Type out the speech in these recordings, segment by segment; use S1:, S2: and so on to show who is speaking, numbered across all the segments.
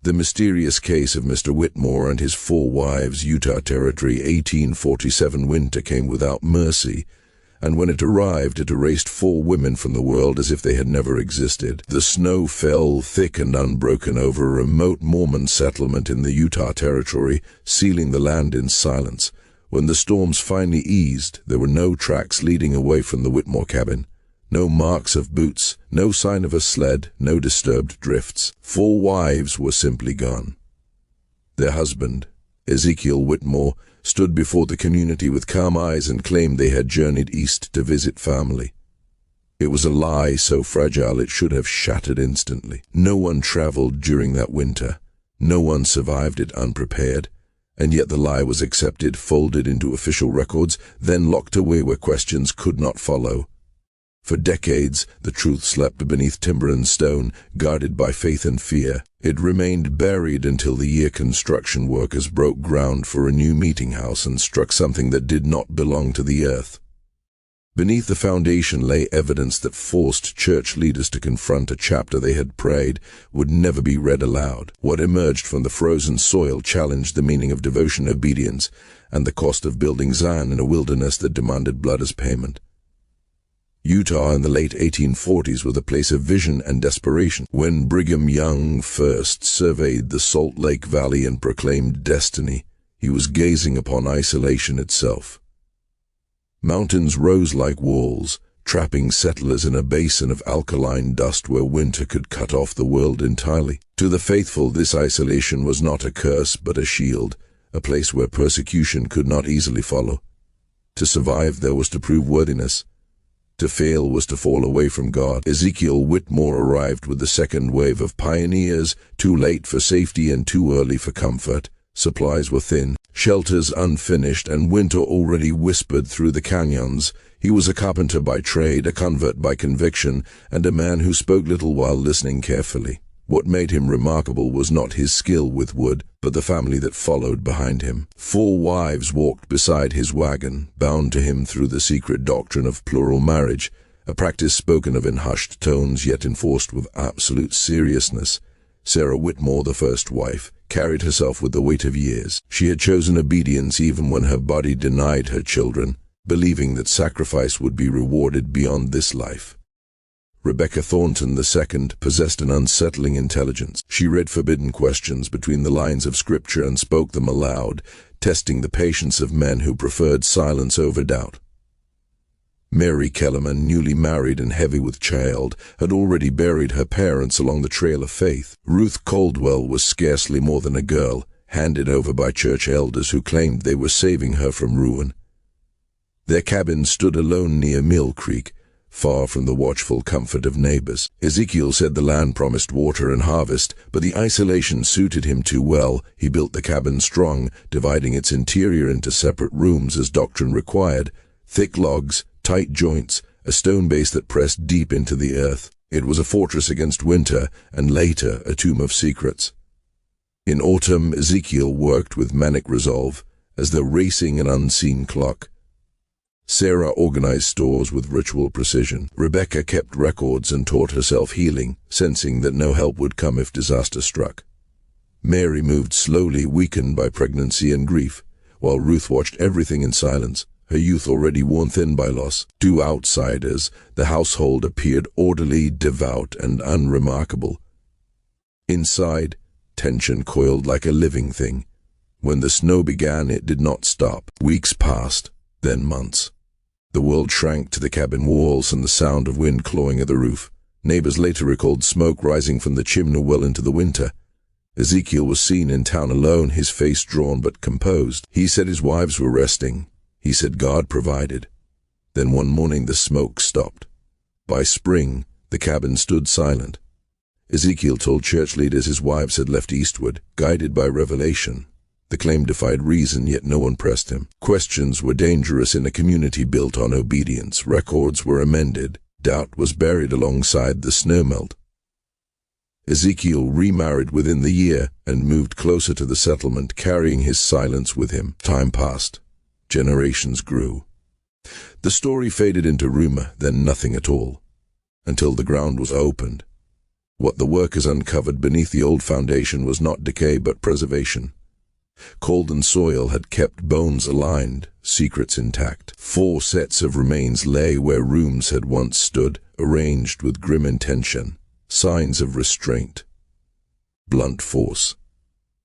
S1: The mysterious case of Mr. Whitmore and his 4 wives, Utah Territory, 1847 winter came without mercy, and when it arrived, it erased 4 women from the world as if they had never existed. The snow fell thick and unbroken over a remote Mormon settlement in the Utah Territory, sealing the land in silence. When the storms finally eased, there were no tracks leading away from the Whitmore cabin. No marks of boots, no sign of a sled, no disturbed drifts. 4 wives were simply gone. Their husband, Ezekiel Whitmore, stood before the community with calm eyes and claimed they had journeyed east to visit family. It was a lie so fragile it should have shattered instantly. No one traveled during that winter. No one survived it unprepared. And yet the lie was accepted, folded into official records, then locked away where questions could not follow. For decades, the truth slept beneath timber and stone, guarded by faith and fear. It remained buried until the year construction workers broke ground for a new meetinghouse and struck something that did not belong to the earth. Beneath the foundation lay evidence that forced church leaders to confront a chapter they had prayed would never be read aloud. What emerged from the frozen soil challenged the meaning of devotion, obedience, and the cost of building Zion in a wilderness that demanded blood as payment. Utah in the late 1840s was a place of vision and desperation. When Brigham Young first surveyed the Salt Lake Valley and proclaimed destiny, he was gazing upon isolation itself. Mountains rose like walls, trapping settlers in a basin of alkaline dust where winter could cut off the world entirely. To the faithful, this isolation was not a curse but a shield, a place where persecution could not easily follow. To survive, there was to prove worthiness. To fail was to fall away from God. Ezekiel Whitmore arrived with the second wave of pioneers, too late for safety and too early for comfort. Supplies were thin, shelters unfinished, and winter already whispered through the canyons. He was a carpenter by trade, a convert by conviction, and a man who spoke little while listening carefully. What made him remarkable was not his skill with wood, but the family that followed behind him. 4 wives walked beside his wagon, bound to him through the secret doctrine of plural marriage, a practice spoken of in hushed tones yet enforced with absolute seriousness. Sarah Whitmore, the first wife, carried herself with the weight of years. She had chosen obedience even when her body denied her children, believing that sacrifice would be rewarded beyond this life. Rebecca Thornton II possessed an unsettling intelligence. She read forbidden questions between the lines of Scripture and spoke them aloud, testing the patience of men who preferred silence over doubt. Mary Kellerman, newly married and heavy with child, had already buried her parents along the trail of faith. Ruth Caldwell was scarcely more than a girl, handed over by church elders who claimed they were saving her from ruin. Their cabin stood alone near Mill Creek, far from the watchful comfort of neighbors. Ezekiel said the land promised water and harvest, but the isolation suited him too well. He built the cabin strong, dividing its interior into separate rooms as doctrine required. Thick logs, tight joints, a stone base that pressed deep into the earth. It was a fortress against winter, and later a tomb of secrets. In autumn, Ezekiel worked with manic resolve, as though racing an unseen clock. Sarah organized stores with ritual precision. Rebecca kept records and taught herself healing, sensing that no help would come if disaster struck. Mary moved slowly, weakened by pregnancy and grief, while Ruth watched everything in silence, her youth already worn thin by loss. To outsiders, the household appeared orderly, devout, and unremarkable. Inside, tension coiled like a living thing. When the snow began, it did not stop. Weeks passed, then months. The world shrank to the cabin walls and the sound of wind clawing at the roof. Neighbors later recalled smoke rising from the chimney well into the winter. Ezekiel was seen in town alone, his face drawn but composed. He said his wives were resting. He said God provided. Then one morning the smoke stopped. By spring, the cabin stood silent. Ezekiel told church leaders his wives had left eastward, guided by revelation. The claim defied reason, yet no one pressed him. Questions were dangerous in a community built on obedience. Records were amended. Doubt was buried alongside the snowmelt. Ezekiel remarried within the year and moved closer to the settlement, carrying his silence with him. Time passed. Generations grew. The story faded into rumor, then nothing at all, until the ground was opened. What the workers uncovered beneath the old foundation was not decay but preservation. Cold and soil had kept bones aligned, secrets intact. 4 sets of remains lay where rooms had once stood, arranged with grim intention, signs of restraint, blunt force,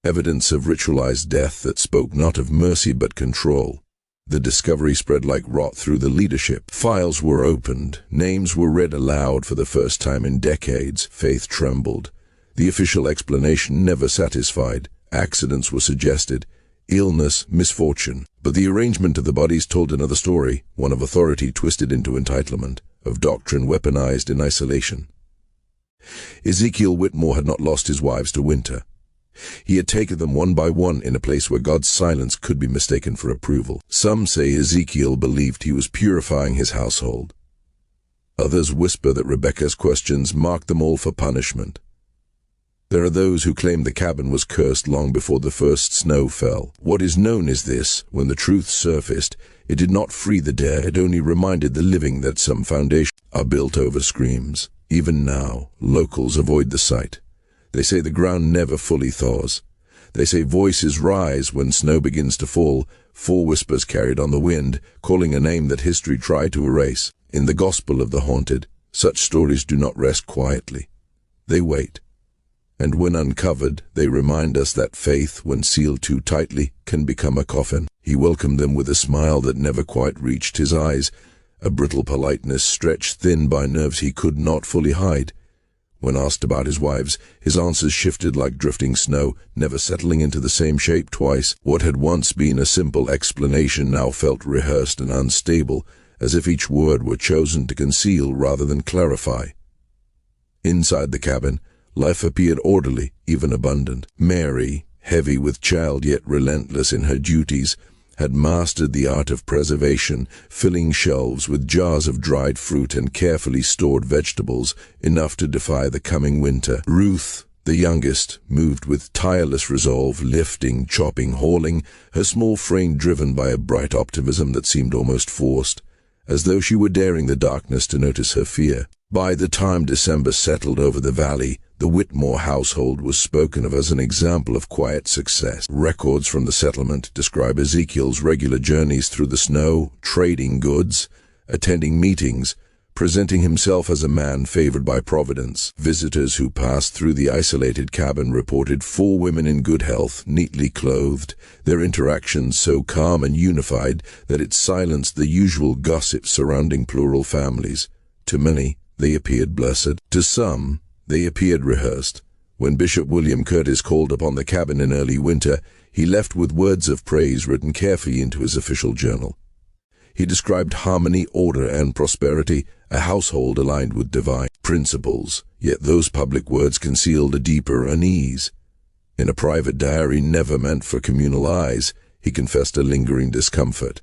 S1: evidence of ritualized death that spoke not of mercy but control. The discovery spread like rot through the leadership. Files were opened, names were read aloud for the first time in decades. Faith trembled. The official explanation never satisfied. Accidents were suggested, illness, misfortune. But the arrangement of the bodies told another story, one of authority twisted into entitlement, of doctrine weaponized in isolation. Ezekiel Whitmore had not lost his wives to winter. He had taken them one by one in a place where God's silence could be mistaken for approval. Some say Ezekiel believed he was purifying his household. Others whisper that Rebekah's questions marked them all for punishment. There are those who claim the cabin was cursed long before the first snow fell. What is known is this: when the truth surfaced, it did not free the dead, it only reminded the living that some foundations are built over screams. Even now, locals avoid the sight. They say the ground never fully thaws. They say voices rise when snow begins to fall, 4 whispers carried on the wind, calling a name that history tried to erase. In the gospel of the haunted, such stories do not rest quietly. They wait. And when uncovered, they remind us that faith, when sealed too tightly, can become a coffin. He welcomed them with a smile that never quite reached his eyes, a brittle politeness stretched thin by nerves he could not fully hide. When asked about his wives, his answers shifted like drifting snow, never settling into the same shape twice. What had once been a simple explanation now felt rehearsed and unstable, as if each word were chosen to conceal rather than clarify. Inside the cabin, life appeared orderly, even abundant. Mary, heavy with child yet relentless in her duties, had mastered the art of preservation, filling shelves with jars of dried fruit and carefully stored vegetables, enough to defy the coming winter. Ruth, the youngest, moved with tireless resolve, lifting, chopping, hauling, her small frame driven by a bright optimism that seemed almost forced, as though she were daring the darkness to notice her fear. By the time December settled over the valley, the Whitmore household was spoken of as an example of quiet success. Records from the settlement describe Ezekiel's regular journeys through the snow, trading goods, attending meetings, presenting himself as a man favored by providence. Visitors who passed through the isolated cabin reported 4 women in good health, neatly clothed, their interactions so calm and unified that it silenced the usual gossip surrounding plural families. To many, they appeared blessed. To some, they appeared rehearsed. When Bishop William Curtis called upon the cabin in early winter, he left with words of praise written carefully into his official journal. He described harmony, order, and prosperity, a household aligned with divine principles, yet those public words concealed a deeper unease. In a private diary never meant for communal eyes, he confessed a lingering discomfort.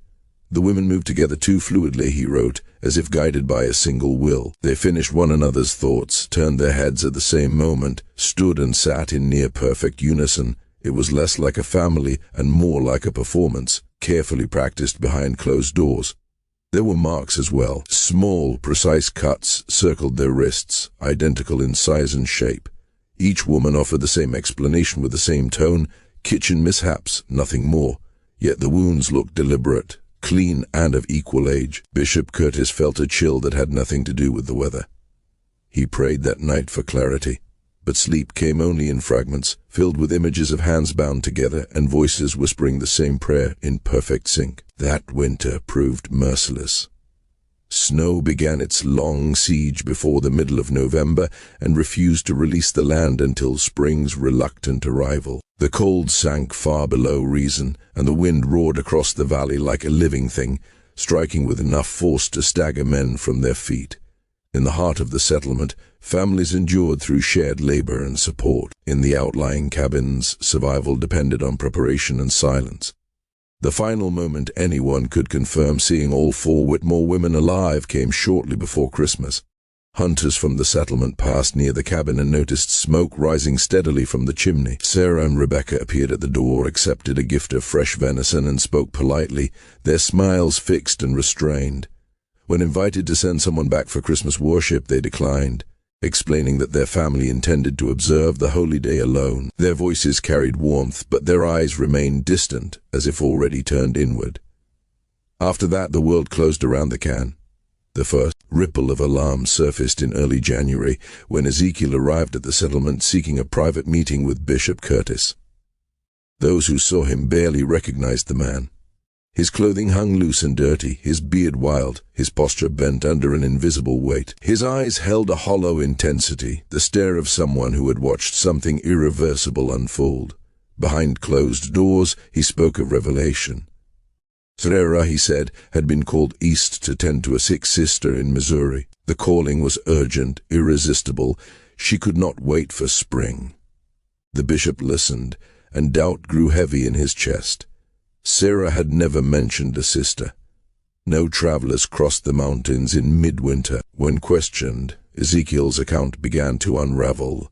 S1: The women moved together too fluidly, he wrote, as if guided by a single will. They finished one another's thoughts, turned their heads at the same moment, stood and sat in near-perfect unison. It was less like a family and more like a performance, carefully practiced behind closed doors. There were marks as well. Small, precise cuts circled their wrists, identical in size and shape. Each woman offered the same explanation with the same tone: kitchen mishaps, nothing more. Yet the wounds looked deliberate, clean and of equal age. Bishop Curtis felt a chill that had nothing to do with the weather. He prayed that night for clarity, but sleep came only in fragments, filled with images of hands bound together and voices whispering the same prayer in perfect sync. That winter proved merciless. Snow began its long siege before the middle of November and refused to release the land until spring's reluctant arrival. The cold sank far below reason, and the wind roared across the valley like a living thing, striking with enough force to stagger men from their feet. In the heart of the settlement, families endured through shared labor and support. In the outlying cabins, survival depended on preparation and silence. The final moment anyone could confirm seeing all 4 Whitmore women alive came shortly before Christmas. Hunters from the settlement passed near the cabin and noticed smoke rising steadily from the chimney. Sarah and Rebecca appeared at the door, accepted a gift of fresh venison, and spoke politely, their smiles fixed and restrained. When invited to send someone back for Christmas worship, they declined. explaining that their family intended to observe the holy day alone. Their voices carried warmth, but their eyes remained distant, as if already turned inward. After that, the world closed around the can. The first ripple of alarm surfaced in early January, when Ezekiel arrived at the settlement seeking a private meeting with Bishop Curtis. Those who saw him barely recognized the man. His clothing hung loose and dirty, his beard wild, his posture bent under an invisible weight. His eyes held a hollow intensity, the stare of someone who had watched something irreversible unfold. Behind closed doors, he spoke of revelation. Sarah, he said, had been called east to tend to a sick sister in Missouri. The calling was urgent, irresistible. She could not wait for spring. The bishop listened, and doubt grew heavy in his chest. Sarah had never mentioned a sister. No travelers crossed the mountains in midwinter. When questioned, Ezekiel's account began to unravel.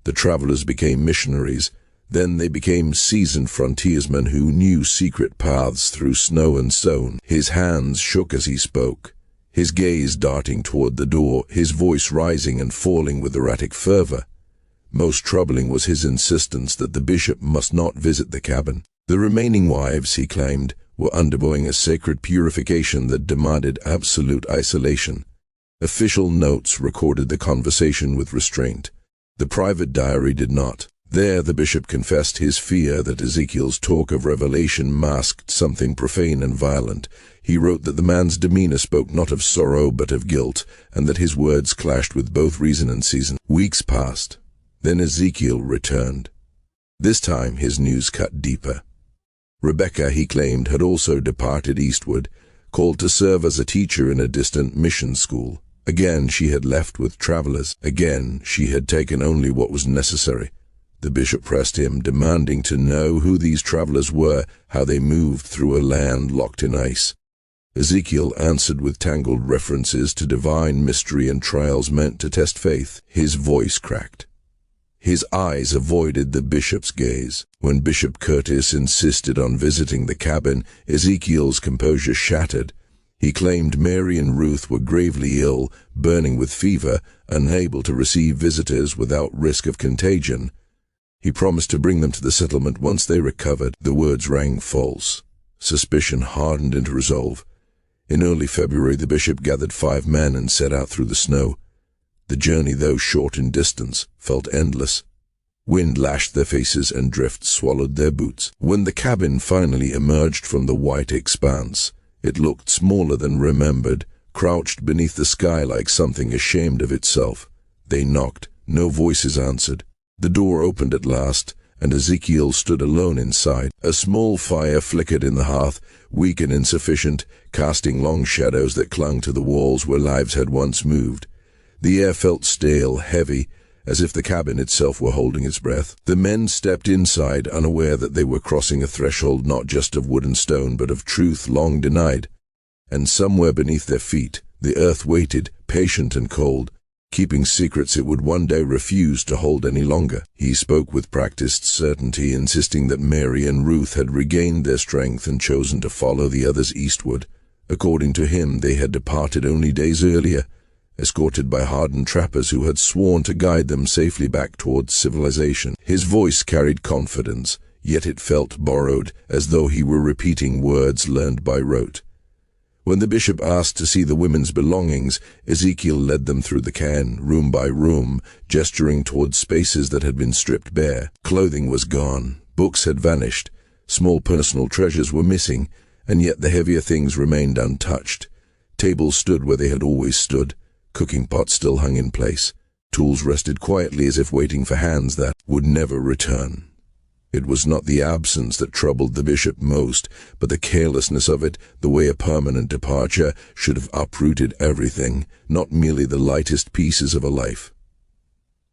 S1: The travelers became missionaries. Then they became seasoned frontiersmen who knew secret paths through snow and stone. His hands shook as he spoke, his gaze darting toward the door, his voice rising and falling with erratic fervor. Most troubling was his insistence that the bishop must not visit the cabin. The remaining wives, he claimed, were undergoing a sacred purification that demanded absolute isolation. Official notes recorded the conversation with restraint. The private diary did not. There the bishop confessed his fear that Ezekiel's talk of revelation masked something profane and violent. He wrote that the man's demeanor spoke not of sorrow but of guilt, and that his words clashed with both reason and season. Weeks passed. Then Ezekiel returned. This time his news cut deeper. Rebecca, he claimed, had also departed eastward, called to serve as a teacher in a distant mission school. Again she had left with travelers. Again she had taken only what was necessary. The bishop pressed him, demanding to know who these travelers were, how they moved through a land locked in ice. Ezekiel answered with tangled references to divine mystery and trials meant to test faith. His voice cracked. His eyes avoided the bishop's gaze. When Bishop Curtis insisted on visiting the cabin, Ezekiel's composure shattered. He claimed Mary and Ruth were gravely ill, burning with fever, unable to receive visitors without risk of contagion. He promised to bring them to the settlement once they recovered. The words rang false. Suspicion hardened into resolve. In early February, the bishop gathered 5 men and set out through the snow. The journey, though short in distance, felt endless. Wind lashed their faces and drifts swallowed their boots. When the cabin finally emerged from the white expanse, it looked smaller than remembered, crouched beneath the sky like something ashamed of itself. They knocked. No voices answered. The door opened at last, and Ezekiel stood alone inside. A small fire flickered in the hearth, weak and insufficient, casting long shadows that clung to the walls where lives had once moved. The air felt stale, heavy, as if the cabin itself were holding its breath. The men stepped inside, unaware that they were crossing a threshold not just of wood and stone, but of truth long denied. And somewhere beneath their feet, the earth waited, patient and cold, keeping secrets it would one day refuse to hold any longer. He spoke with practiced certainty, insisting that Mary and Ruth had regained their strength and chosen to follow the others eastward. According to him, they had departed only days earlier, escorted by hardened trappers who had sworn to guide them safely back towards civilization. His voice carried confidence, yet it felt borrowed, as though he were repeating words learned by rote. When the bishop asked to see the women's belongings, Ezekiel led them through the cairn, room by room, gesturing towards spaces that had been stripped bare. Clothing was gone, books had vanished, small personal treasures were missing, and yet the heavier things remained untouched. Tables stood where they had always stood. Cooking pots still hung in place. Tools rested quietly as if waiting for hands that would never return. It was not the absence that troubled the bishop most, but the carelessness of it, the way a permanent departure should have uprooted everything, not merely the lightest pieces of a life.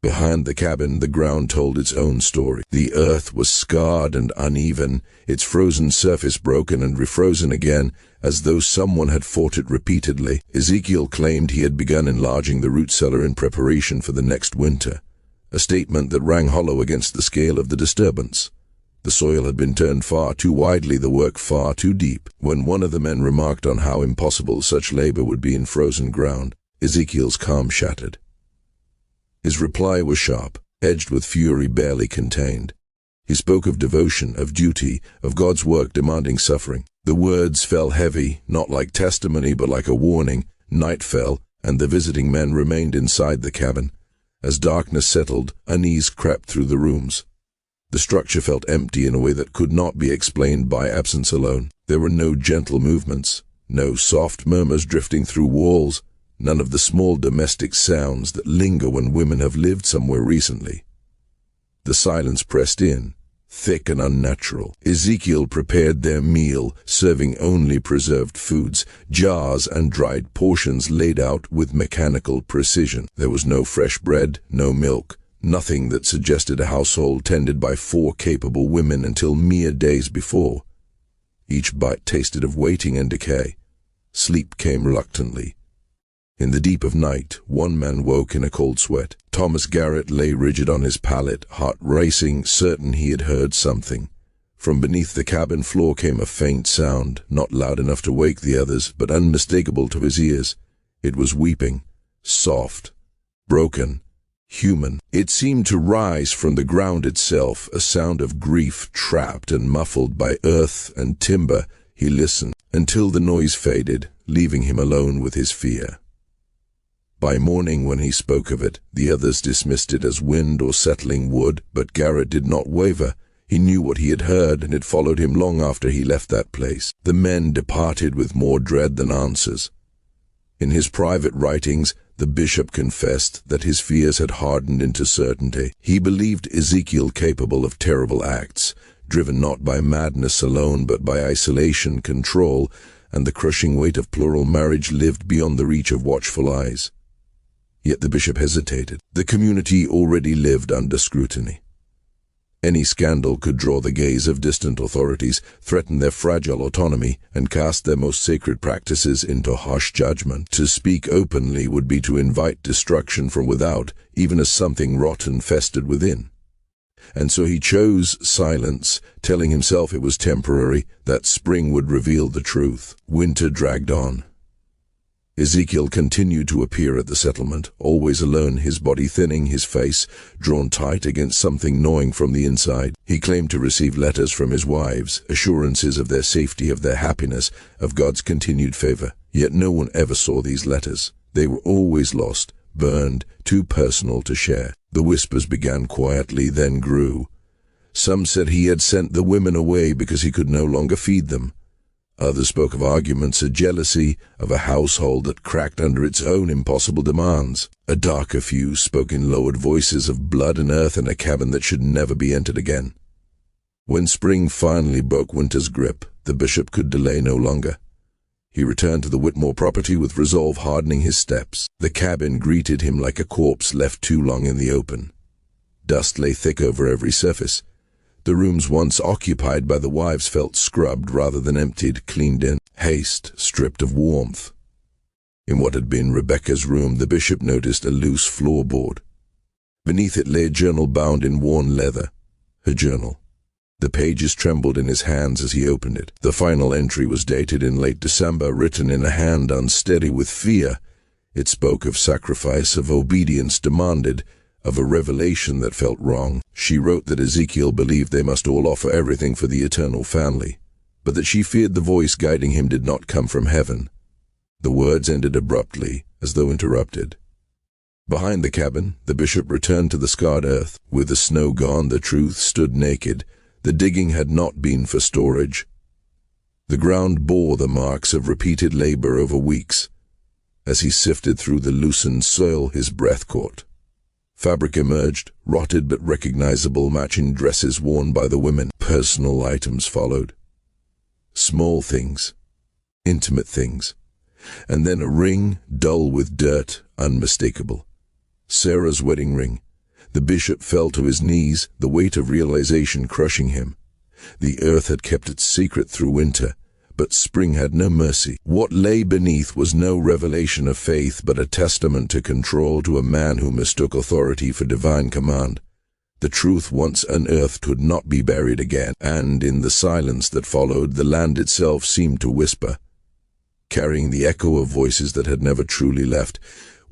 S1: Behind the cabin, the ground told its own story. The earth was scarred and uneven, its frozen surface broken and refrozen again, as though someone had fought it repeatedly. Ezekiel claimed he had begun enlarging the root cellar in preparation for the next winter, a statement that rang hollow against the scale of the disturbance. The soil had been turned far too widely, the work far too deep. When one of the men remarked on how impossible such labor would be in frozen ground, Ezekiel's calm shattered. His reply was sharp, edged with fury barely contained. He spoke of devotion, of duty, of God's work demanding suffering. The words fell heavy, not like testimony but like a warning. Night fell, and the visiting men remained inside the cabin. As darkness settled, unease crept through the rooms. The structure felt empty in a way that could not be explained by absence alone. There were no gentle movements, no soft murmurs drifting through walls, none of the small domestic sounds that linger when women have lived somewhere recently. The silence pressed in, thick and unnatural. Ezekiel prepared their meal, serving only preserved foods, jars and dried portions laid out with mechanical precision. There was no fresh bread, no milk, nothing that suggested a household tended by 4 capable women until mere days before. Each bite tasted of waiting and decay. Sleep came reluctantly. In the deep of night, one man woke in a cold sweat. Thomas Garrett lay rigid on his pallet, heart racing, certain he had heard something. From beneath the cabin floor came a faint sound, not loud enough to wake the others, but unmistakable to his ears. It was weeping, soft, broken, human. It seemed to rise from the ground itself, a sound of grief trapped and muffled by earth and timber. He listened until the noise faded, leaving him alone with his fear. By morning, when he spoke of it, the others dismissed it as wind or settling wood, but Garrett did not waver. He knew what he had heard, and it followed him long after he left that place. The men departed with more dread than answers. In his private writings, the bishop confessed that his fears had hardened into certainty. He believed Ezekiel capable of terrible acts, driven not by madness alone, but by isolation, control, and the crushing weight of plural marriage lived beyond the reach of watchful eyes. Yet the bishop hesitated. The community already lived under scrutiny. Any scandal could draw the gaze of distant authorities, threaten their fragile autonomy, and cast their most sacred practices into harsh judgment. To speak openly would be to invite destruction from without, even as something rotten festered within. And so he chose silence, telling himself it was temporary, that spring would reveal the truth. Winter dragged on. Ezekiel continued to appear at the settlement, always alone, his body thinning, his face drawn tight against something gnawing from the inside. He claimed to receive letters from his wives, assurances of their safety, of their happiness, of God's continued favor. Yet no one ever saw these letters. They were always lost, burned, too personal to share. The whispers began quietly, then grew. Some said he had sent the women away because he could no longer feed them. Others spoke of arguments, a jealousy, of a household that cracked under its own impossible demands. A darker few spoke in lowered voices of blood and earth and a cabin that should never be entered again. When spring finally broke winter's grip, the bishop could delay no longer. He returned to the Whitmore property with resolve hardening his steps. The cabin greeted him like a corpse left too long in the open. Dust lay thick over every surface. The rooms once occupied by the wives felt scrubbed rather than emptied, cleaned in. Haste stripped of warmth. In what had been Rebecca's room, the bishop noticed a loose floorboard. Beneath it lay a journal bound in worn leather. Her journal. The pages trembled in his hands as he opened it. The final entry was dated in late December, written in a hand unsteady with fear. It spoke of sacrifice, of obedience demanded, of a revelation that felt wrong. She wrote that Ezekiel believed they must all offer everything for the eternal family, but that she feared the voice guiding him did not come from heaven. The words ended abruptly, as though interrupted. Behind the cabin, the bishop returned to the scarred earth. With the snow gone, the truth stood naked. The digging had not been for storage. The ground bore the marks of repeated labor over weeks. As he sifted through the loosened soil, his breath caught. Fabric emerged, rotted but recognizable, matching dresses worn by the women. Personal items followed. Small things, intimate things, and then a ring, dull with dirt, unmistakable. Sarah's wedding ring. The bishop fell to his knees, the weight of realization crushing him. The earth had kept its secret through winter, but spring had no mercy. What lay beneath was no revelation of faith, but a testament to control, to a man who mistook authority for divine command. The truth once unearthed could not be buried again, and in the silence that followed, the land itself seemed to whisper, carrying the echo of voices that had never truly left.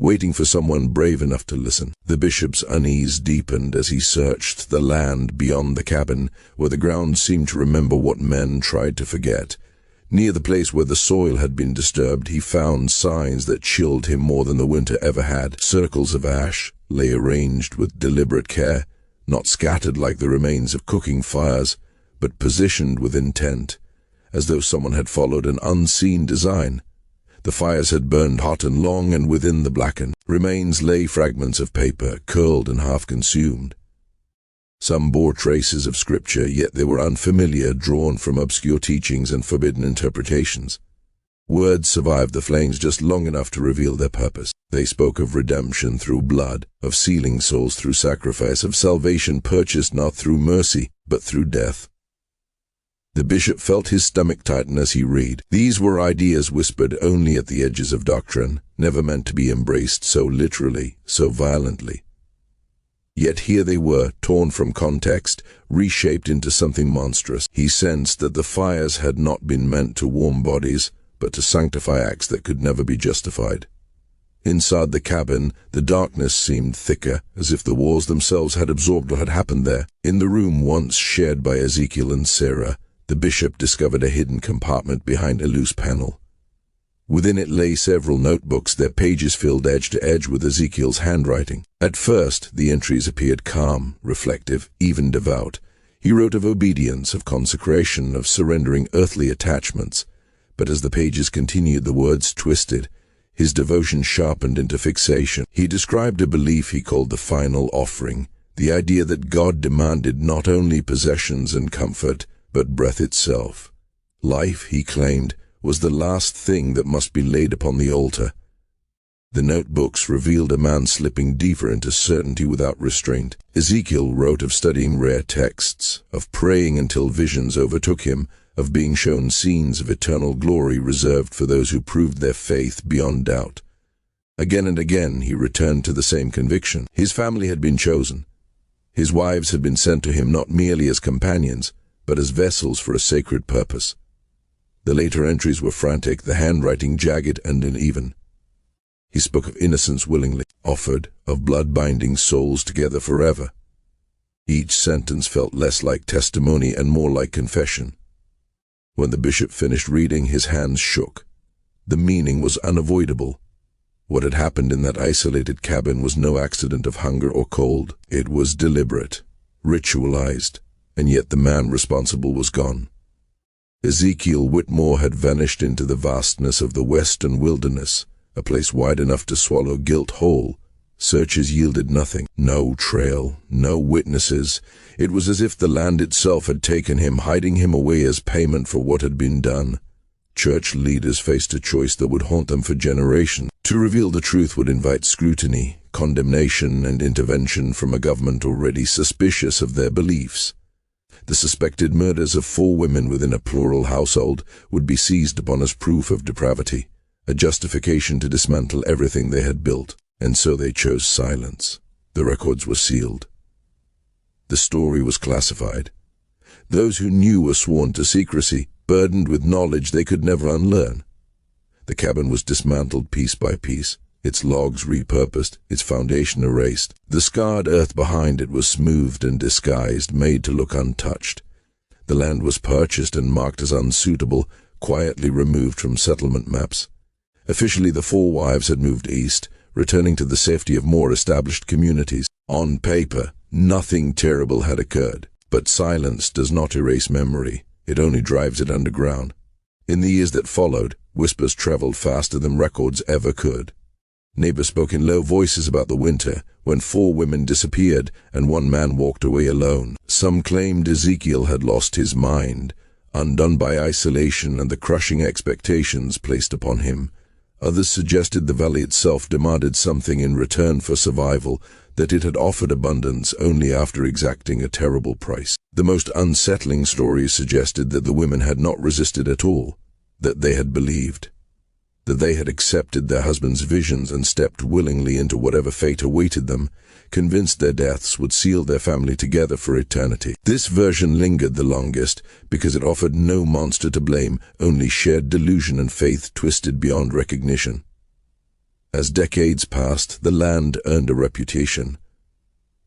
S1: waiting for someone brave enough to listen. The bishop's unease deepened as he searched the land beyond the cabin, where the ground seemed to remember what men tried to forget. Near the place where the soil had been disturbed, he found signs that chilled him more than the winter ever had. Circles of ash lay arranged with deliberate care, not scattered like the remains of cooking fires, but positioned with intent, as though someone had followed an unseen design. The fires had burned hot and long, and within the blackened remains lay fragments of paper, curled and half-consumed. Some bore traces of scripture, yet they were unfamiliar, drawn from obscure teachings and forbidden interpretations. Words survived the flames just long enough to reveal their purpose. They spoke of redemption through blood, of sealing souls through sacrifice, of salvation purchased not through mercy, but through death. The bishop felt his stomach tighten as he read. These were ideas whispered only at the edges of doctrine, never meant to be embraced so literally, so violently. Yet here they were, torn from context, reshaped into something monstrous. He sensed that the fires had not been meant to warm bodies, but to sanctify acts that could never be justified. Inside the cabin, the darkness seemed thicker, as if the walls themselves had absorbed what had happened there. In the room once shared by Ezekiel and Sarah, the bishop discovered a hidden compartment behind a loose panel. Within it lay several notebooks, their pages filled edge to edge with Ezekiel's handwriting. At first, the entries appeared calm, reflective, even devout. He wrote of obedience, of consecration, of surrendering earthly attachments. But as the pages continued, the words twisted. His devotion sharpened into fixation. He described a belief he called the final offering, the idea that God demanded not only possessions and comfort, but breath itself. Life, he claimed, was the last thing that must be laid upon the altar. The notebooks revealed a man slipping deeper into certainty without restraint. Ezekiel wrote of studying rare texts, of praying until visions overtook him, of being shown scenes of eternal glory reserved for those who proved their faith beyond doubt. Again and again he returned to the same conviction. His family had been chosen. His wives had been sent to him not merely as companions, but as vessels for a sacred purpose. The later entries were frantic, the handwriting jagged and uneven. He spoke of innocence willingly offered, of blood binding souls together forever. Each sentence felt less like testimony and more like confession. When the bishop finished reading, his hands shook. The meaning was unavoidable. What had happened in that isolated cabin was no accident of hunger or cold. It was deliberate, ritualized, and yet the man responsible was gone. Ezekiel Whitmore had vanished into the vastness of the western wilderness, a place wide enough to swallow guilt whole. Searches yielded nothing. No trail, no witnesses. It was as if the land itself had taken him, hiding him away as payment for what had been done. Church leaders faced a choice that would haunt them for generations. To reveal the truth would invite scrutiny, condemnation, and intervention from a government already suspicious of their beliefs. The suspected murders of 4 women within a plural household would be seized upon as proof of depravity, a justification to dismantle everything they had built. And so they chose silence. The records were sealed. The story was classified. Those who knew were sworn to secrecy, burdened with knowledge they could never unlearn. The cabin was dismantled piece by piece, its logs repurposed, its foundation erased. The scarred earth behind it was smoothed and disguised, made to look untouched. The land was purchased and marked as unsuitable, quietly removed from settlement maps. Officially, the 4 wives had moved east, returning to the safety of more established communities. On paper, nothing terrible had occurred, but silence does not erase memory. It only drives it underground. In the years that followed, whispers traveled faster than records ever could. Neighbors spoke in low voices about the winter, when 4 women disappeared and 1 man walked away alone. Some claimed Ezekiel had lost his mind, undone by isolation and the crushing expectations placed upon him. Others suggested the valley itself demanded something in return for survival, that it had offered abundance only after exacting a terrible price. The most unsettling stories suggested that the women had not resisted at all, that they had believed, that they had accepted their husbands' visions and stepped willingly into whatever fate awaited them, convinced their deaths would seal their family together for eternity. This version lingered the longest because it offered no monster to blame, only shared delusion and faith twisted beyond recognition. As decades passed, the land earned a reputation.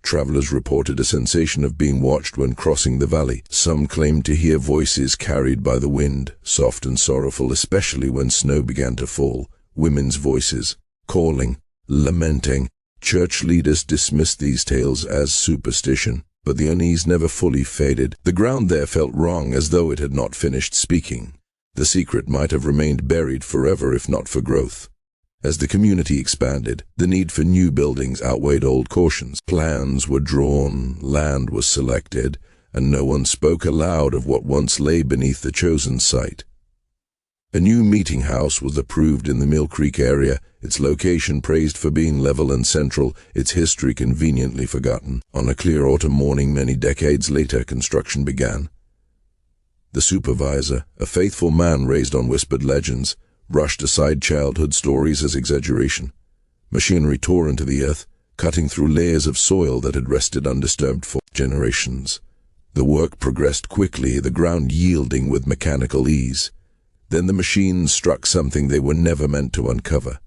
S1: Travelers reported a sensation of being watched when crossing the valley. Some claimed to hear voices carried by the wind, soft and sorrowful, especially when snow began to fall. Women's voices, calling, lamenting. Church leaders dismissed these tales as superstition, but the unease never fully faded. The ground there felt wrong, as though it had not finished speaking. The secret might have remained buried forever if not for growth. As the community expanded, the need for new buildings outweighed old cautions. Plans were drawn, land was selected, and no one spoke aloud of what once lay beneath the chosen site. A new Meetinghouse was approved in the Mill Creek area, its location praised for being level and central, its history conveniently forgotten. On a clear autumn morning many decades later, construction began. The supervisor, a faithful man raised on whispered legends, brushed aside childhood stories as exaggeration. Machinery tore into the earth, cutting through layers of soil that had rested undisturbed for generations. The work progressed quickly, the ground yielding with mechanical ease. Then the machines struck something they were never meant to uncover.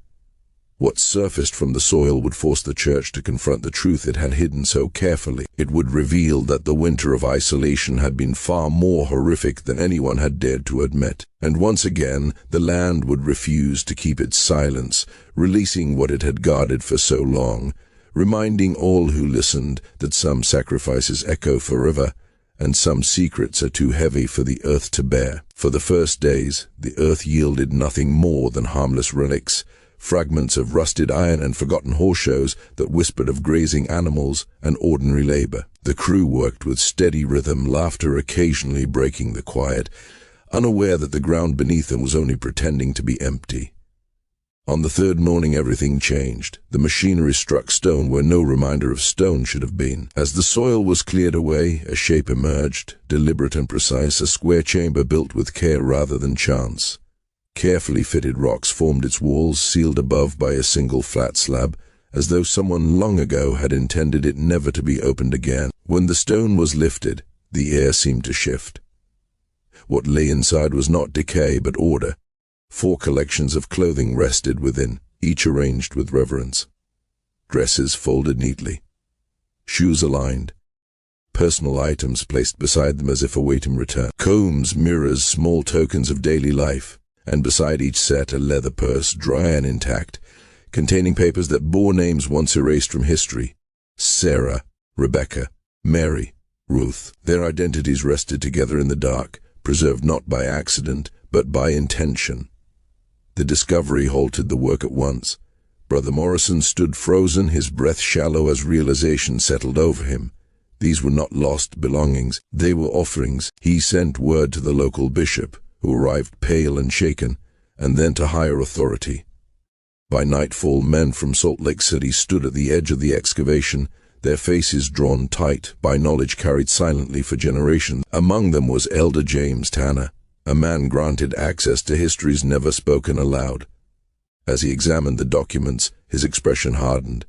S1: What surfaced from the soil would force the church to confront the truth it had hidden so carefully. It would reveal that the winter of isolation had been far more horrific than anyone had dared to admit. And once again, the land would refuse to keep its silence, releasing what it had guarded for so long, reminding all who listened that some sacrifices echo forever, and some secrets are too heavy for the earth to bear. For the first days, the earth yielded nothing more than harmless relics, fragments of rusted iron and forgotten horse shows that whispered of grazing animals and ordinary labor. The crew worked with steady rhythm, laughter occasionally breaking the quiet, unaware that the ground beneath them was only pretending to be empty. On the third morning everything changed. The machinery struck stone where no reminder of stone should have been. As the soil was cleared away, a shape emerged, deliberate and precise, a square chamber built with care rather than chance. Carefully fitted rocks formed its walls, sealed above by a single flat slab, as though someone long ago had intended it never to be opened again. When the stone was lifted, the air seemed to shift. What lay inside was not decay, but order. 4 collections of clothing rested within, each arranged with reverence. Dresses folded neatly, shoes aligned, personal items placed beside them as if awaiting return. Combs, mirrors, small tokens of daily life, and beside each set a leather purse, dry and intact, containing papers that bore names once erased from history. Sarah, Rebecca, Mary, Ruth. Their identities rested together in the dark, preserved not by accident, but by intention. The discovery halted the work at once. Brother Morrison stood frozen, his breath shallow as realization settled over him. These were not lost belongings, they were offerings. He sent word to the local bishop, who arrived pale and shaken, and then to higher authority. By nightfall, men from Salt Lake City stood at the edge of the excavation, their faces drawn tight by knowledge carried silently for generations. Among them was Elder James Tanner, a man granted access to histories never spoken aloud. As he examined the documents, his expression hardened.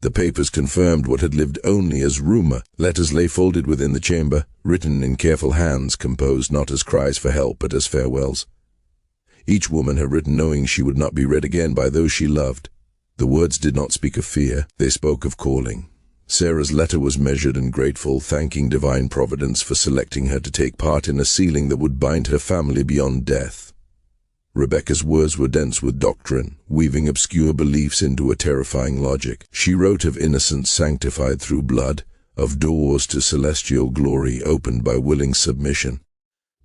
S1: The papers confirmed what had lived only as rumor. Letters lay folded within the chamber, written in careful hands, composed not as cries for help but as farewells. Each woman had written knowing she would not be read again by those she loved. The words did not speak of fear, they spoke of calling. Sarah's letter was measured and grateful, thanking divine providence for selecting her to take part in a sealing that would bind her family beyond death. Rebecca's words were dense with doctrine, weaving obscure beliefs into a terrifying logic. She wrote of innocence sanctified through blood, of doors to celestial glory opened by willing submission.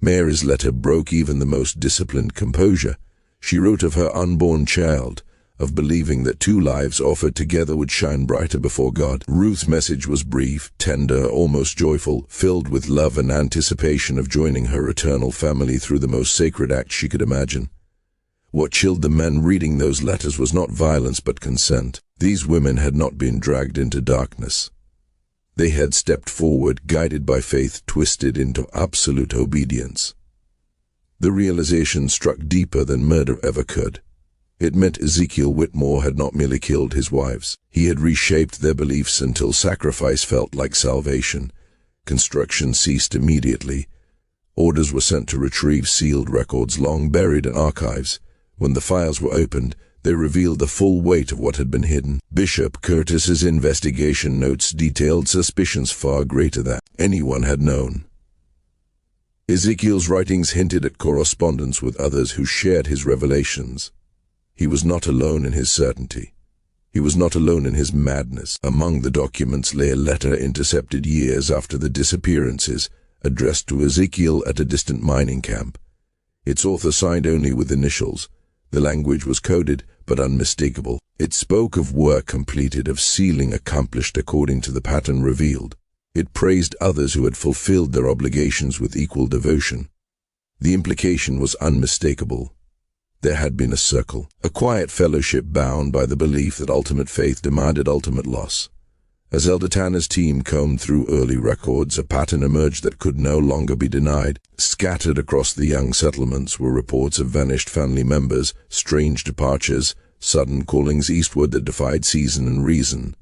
S1: Mary's letter broke even the most disciplined composure. She wrote of her unborn child, of believing that 2 lives offered together would shine brighter before God. Ruth's message was brief, tender, almost joyful, filled with love and anticipation of joining her eternal family through the most sacred act she could imagine. What chilled the men reading those letters was not violence but consent. These women had not been dragged into darkness. They had stepped forward, guided by faith, twisted into absolute obedience. The realization struck deeper than murder ever could. It meant Ezekiel Whitmore had not merely killed his wives. He had reshaped their beliefs until sacrifice felt like salvation. Construction ceased immediately. Orders were sent to retrieve sealed records long buried in archives. When the files were opened, They revealed the full weight of what had been hidden. Bishop Curtis's investigation notes detailed suspicions far greater than anyone had known. Ezekiel's writings hinted at correspondence with others who shared his revelations. He was not alone in his certainty. He was not alone in his madness. Among the documents lay a letter intercepted years after the disappearances, addressed to Ezekiel at a distant mining camp. Its author signed only with initials. The language was coded, but unmistakable. It spoke of work completed, of sealing accomplished according to the pattern revealed. It praised others who had fulfilled their obligations with equal devotion. The implication was unmistakable. There had been a circle, a quiet fellowship bound by the belief that ultimate faith demanded ultimate loss. As Elder Tanner's team combed through early records, a pattern emerged that could no longer be denied. Scattered across the young settlements were reports of vanished family members, strange departures, sudden callings eastward that defied season and reason.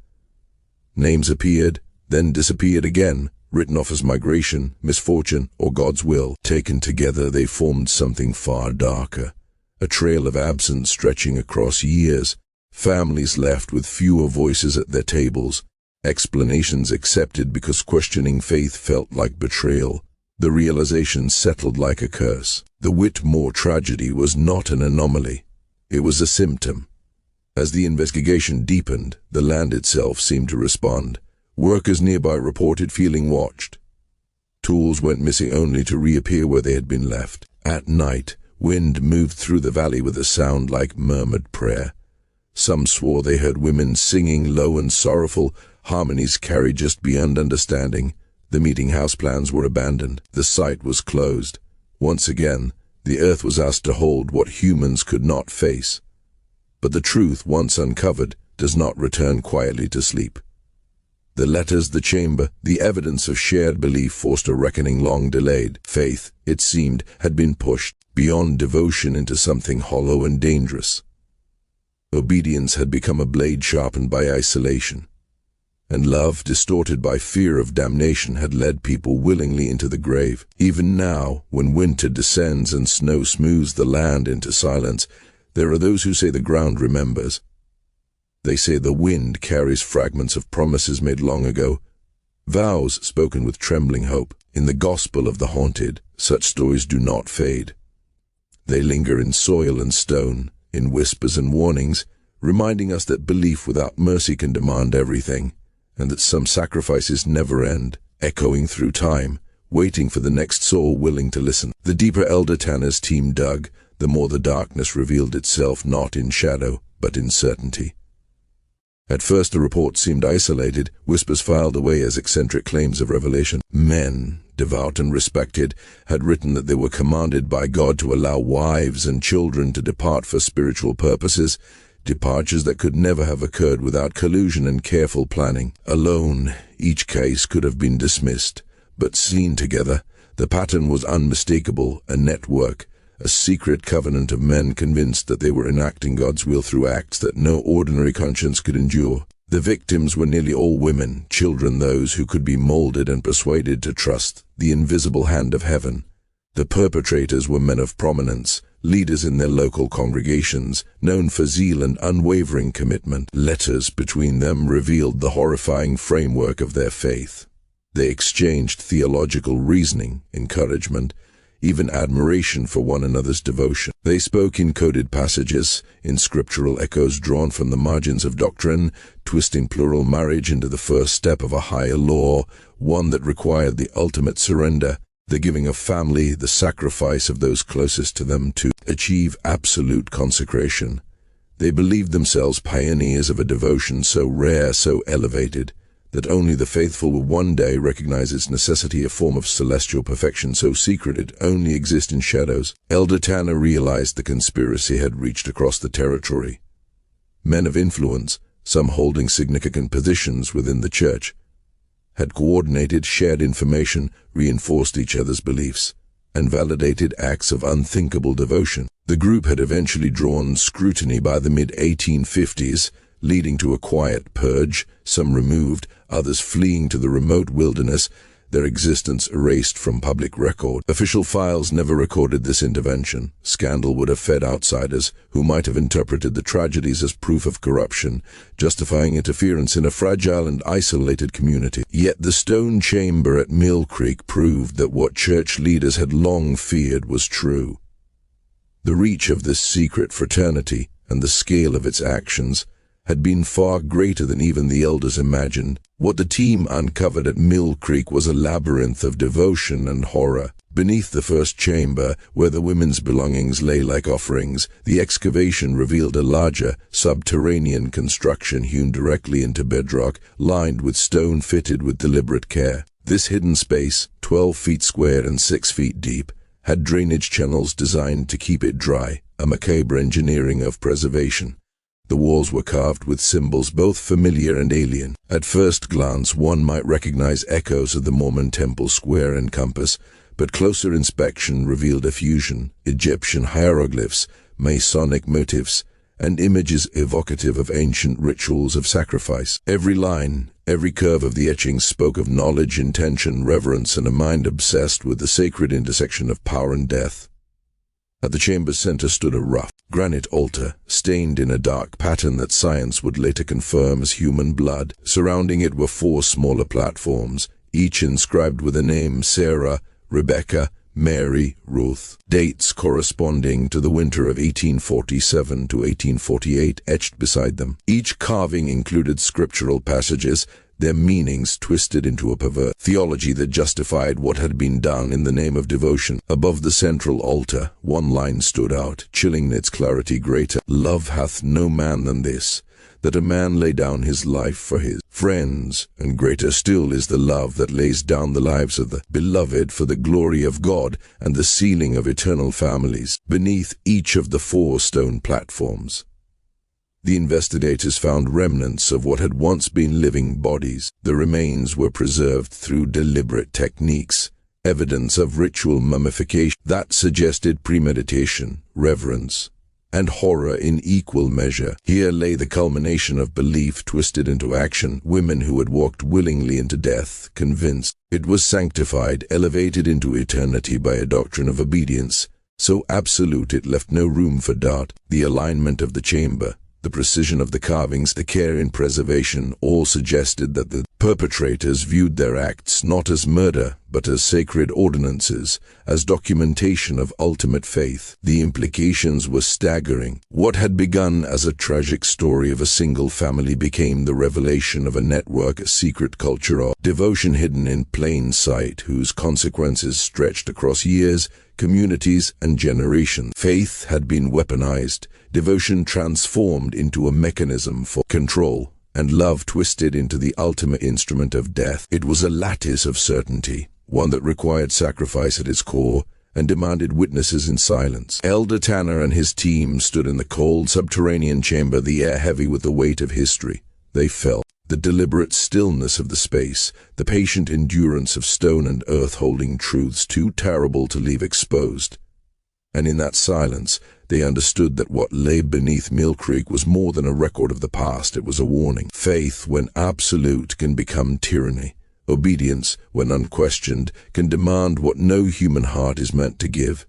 S1: Names appeared, then disappeared again, written off as migration, misfortune, or God's will. Taken together, they formed something far darker. A trail of absence stretching across years, families left with fewer voices at their tables, explanations accepted because questioning faith felt like betrayal. The realization settled like a curse. The Whitmore tragedy was not an anomaly. It was a symptom. As the investigation deepened, the land itself seemed to respond. Workers nearby reported feeling watched. Tools went missing only to reappear where they had been left. At night, wind moved through the valley with a sound like murmured prayer. Some swore they heard women singing low and sorrowful, harmonies carried just beyond understanding. The Meetinghouse plans were abandoned. The site was closed. Once again, the earth was asked to hold what humans could not face. But the truth, once uncovered, does not return quietly to sleep. The letters, the chamber, the evidence of shared belief forced a reckoning long delayed. Faith, it seemed, had been pushed beyond devotion into something hollow and dangerous. Obedience had become a blade sharpened by isolation. And love, distorted by fear of damnation, had led people willingly into the grave. Even now, when winter descends and snow smooths the land into silence, there are those who say the ground remembers. They say the wind carries fragments of promises made long ago, vows spoken with trembling hope. In the gospel of the haunted, such stories do not fade. They linger in soil and stone, in whispers and warnings, reminding us that belief without mercy can demand everything, and that some sacrifices never end, echoing through time, waiting for the next soul willing to listen. The deeper Elder Tanner's team dug, the more the darkness revealed itself, not in shadow, but in certainty. At first the report seemed isolated, whispers filed away as eccentric claims of revelation. Men, devout and respected, had written that they were commanded by God to allow wives and children to depart for spiritual purposes, departures that could never have occurred without collusion and careful planning. Alone, each case could have been dismissed, but seen together, the pattern was unmistakable, a network, a secret covenant of men convinced that they were enacting God's will through acts that no ordinary conscience could endure. The victims were nearly all women, children, those who could be molded and persuaded to trust the invisible hand of heaven. The perpetrators were men of prominence, leaders in their local congregations, known for zeal and unwavering commitment. Letters between them revealed the horrifying framework of their faith. They exchanged theological reasoning, encouragement, even admiration for one another's devotion. They spoke in coded passages, in scriptural echoes drawn from the margins of doctrine, twisting plural marriage into the first step of a higher law, one that required the ultimate surrender, the giving of family, the sacrifice of those closest to them to achieve absolute consecration. They believed themselves pioneers of a devotion so rare, so elevated, that only the faithful will one day recognize its necessity, a form of celestial perfection so secret it only exists in shadows. Elder Tanner realized the conspiracy had reached across the territory. Men of influence, some holding significant positions within the church, had coordinated, shared information, reinforced each other's beliefs, and validated acts of unthinkable devotion. The group had eventually drawn scrutiny by the mid-1850s, leading to a quiet purge, some removed, others fleeing to the remote wilderness. their existence erased from public record. Official files never recorded this intervention. Scandal would have fed outsiders who might have interpreted the tragedies as proof of corruption, justifying interference in a fragile and isolated community. Yet the stone chamber at Mill Creek proved that what church leaders had long feared was true. The reach of this secret fraternity and the scale of its actions had been far greater than even the elders imagined. What the team uncovered at Mill Creek was a labyrinth of devotion and horror. Beneath the first chamber, where the women's belongings lay like offerings, the excavation revealed a larger, subterranean construction hewn directly into bedrock, lined with stone fitted with deliberate care. This hidden space, 12 feet square and 6 feet deep, had drainage channels designed to keep it dry, a macabre engineering of preservation. The walls were carved with symbols both familiar and alien. At first glance, one might recognize echoes of the Mormon temple square and compass, but closer inspection revealed a fusion: Egyptian hieroglyphs, Masonic motifs, and images evocative of ancient rituals of sacrifice. Every line, every curve of the etchings spoke of knowledge, intention, reverence, and a mind obsessed with the sacred intersection of power and death. At the chamber's center stood a rough granite altar, stained in a dark pattern that science would later confirm as human blood. Surrounding it were 4 smaller platforms, each inscribed with a name: Sarah, Rebecca, Mary, Ruth. Dates corresponding to the winter of 1847 to 1848 etched beside them. Each carving included scriptural passages, their meanings twisted into a perverse theology that justified what had been done in the name of devotion. Above the central altar, one line stood out, chilling its clarity greater: "Love hath no man than this, that a man lay down his life for his friends, and greater still is the love that lays down the lives of the beloved for the glory of God and the sealing of eternal families." Beneath each of the 4 stone platforms, the investigators found remnants of what had once been living bodies. The remains were preserved through deliberate techniques, evidence of ritual mummification that suggested premeditation, reverence, and horror in equal measure. Here lay the culmination of belief twisted into action, women who had walked willingly into death, convinced it was sanctified, elevated into eternity by a doctrine of obedience, so absolute it left no room for doubt. The alignment of the chamber, the precision of the carvings, the care in preservation, all suggested that the perpetrators viewed their acts not as murder, but as sacred ordinances, as documentation of ultimate faith. The implications were staggering. What had begun as a tragic story of a single family became the revelation of a network, a secret culture of devotion hidden in plain sight, whose consequences stretched across years, communities, and generations. Faith had been weaponized, devotion transformed into a mechanism for control, and love twisted into the ultimate instrument of death. It was a lattice of certainty, one that required sacrifice at its core and demanded witnesses in silence. Elder Tanner and his team stood in the cold subterranean chamber, the air heavy with the weight of history. They felt the deliberate stillness of the space, the patient endurance of stone and earth holding truths too terrible to leave exposed. And in that silence, they understood that what lay beneath Mill Creek was more than a record of the past. It was a warning. Faith, when absolute, can become tyranny. Obedience, when unquestioned, can demand what no human heart is meant to give.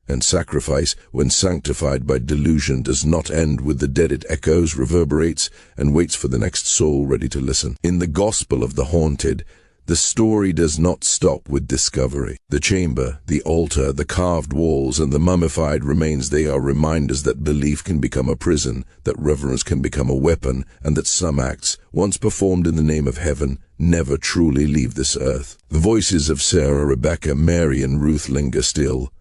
S1: And sacrifice, when sanctified by delusion, does not end with the dead. It echoes, reverberates, and waits for the next soul ready to listen. In the Gospel of the Haunted, the story does not stop with discovery. The chamber, the altar, the carved walls, and the mummified remains, they are reminders that belief can become a prison, that reverence can become a weapon, and that some acts, once performed in the name of heaven, never truly leave this earth. The voices of Sarah, Rebecca, Mary, and Ruth linger still,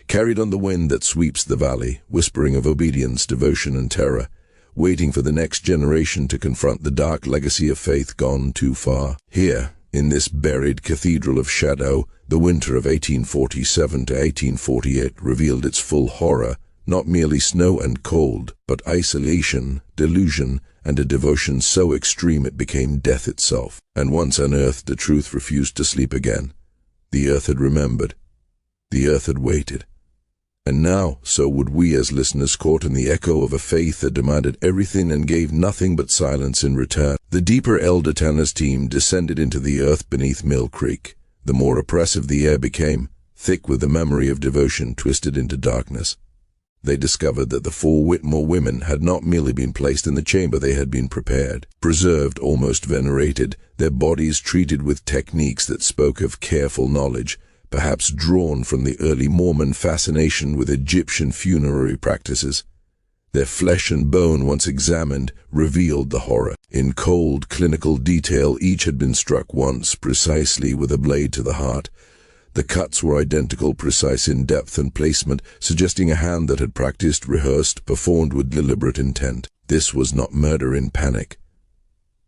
S1: carried on the wind that sweeps the valley, whispering of obedience, devotion, and terror, waiting for the next generation to confront the dark legacy of faith gone too far. Here, in this buried cathedral of shadow, the winter of 1847 to 1848 revealed its full horror, not merely snow and cold, but isolation, delusion, and a devotion so extreme it became death itself. And once unearthed, the truth refused to sleep again. The earth had remembered. The earth had waited. And now, so would we as listeners, caught in the echo of a faith that demanded everything and gave nothing but silence in return. The deeper Elder Tanner's team descended into the earth beneath Mill Creek, the more oppressive the air became, thick with the memory of devotion twisted into darkness. They discovered that the 4 Whitmore women had not merely been placed in the chamber, they had been prepared, preserved, almost venerated, their bodies treated with techniques that spoke of careful knowledge, perhaps drawn from the early Mormon fascination with Egyptian funerary practices. Their flesh and bone, once examined, revealed the horror. In cold, clinical detail, each had been struck once, precisely with a blade to the heart. The cuts were identical, precise in depth and placement, suggesting a hand that had practiced, rehearsed, performed with deliberate intent. This was not murder in panic.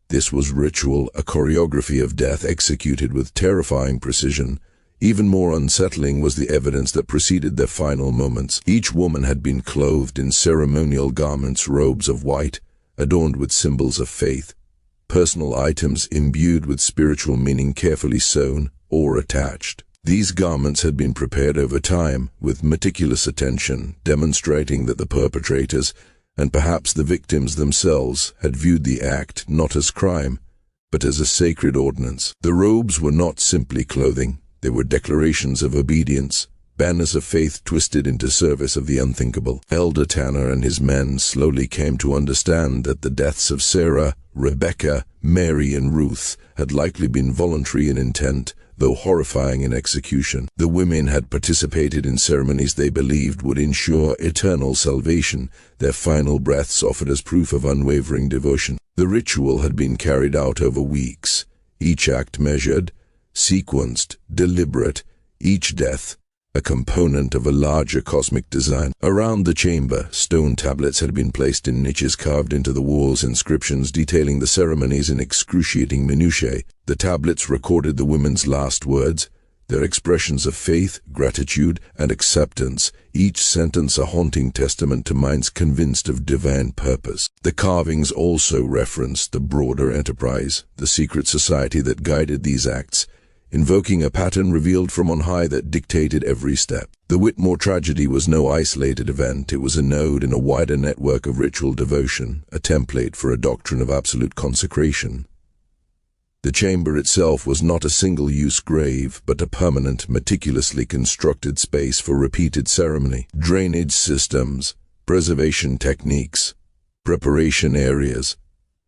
S1: This was ritual, a choreography of death executed with terrifying precision. Even more unsettling was the evidence that preceded their final moments. Each woman had been clothed in ceremonial garments, robes of white, adorned with symbols of faith, personal items imbued with spiritual meaning carefully sewn or attached. These garments had been prepared over time, with meticulous attention, demonstrating that the perpetrators, and perhaps the victims themselves, had viewed the act not as crime, but as a sacred ordinance. The robes were not simply clothing. They were declarations of obedience, banners of faith twisted into service of the unthinkable. Elder Tanner and his men slowly came to understand that the deaths of Sarah, Rebecca, Mary, and Ruth had likely been voluntary in intent, though horrifying in execution. The women had participated in ceremonies they believed would ensure eternal salvation, their final breaths offered as proof of unwavering devotion. The ritual had been carried out over weeks, each act measured, sequenced, deliberate, each death a component of a larger cosmic design. Around the chamber, stone tablets had been placed in niches carved into the walls, inscriptions detailing the ceremonies in excruciating minutiae. The tablets recorded the women's last words, their expressions of faith, gratitude, and acceptance, each sentence a haunting testament to minds convinced of divine purpose. The carvings also referenced the broader enterprise, the secret society that guided these acts, invoking a pattern revealed from on high that dictated every step. The Whitmore tragedy was no isolated event. It was a node in a wider network of ritual devotion, a template for a doctrine of absolute consecration. The chamber itself was not a single-use grave, but a permanent, meticulously constructed space for repeated ceremony. Drainage systems, preservation techniques, preparation areas,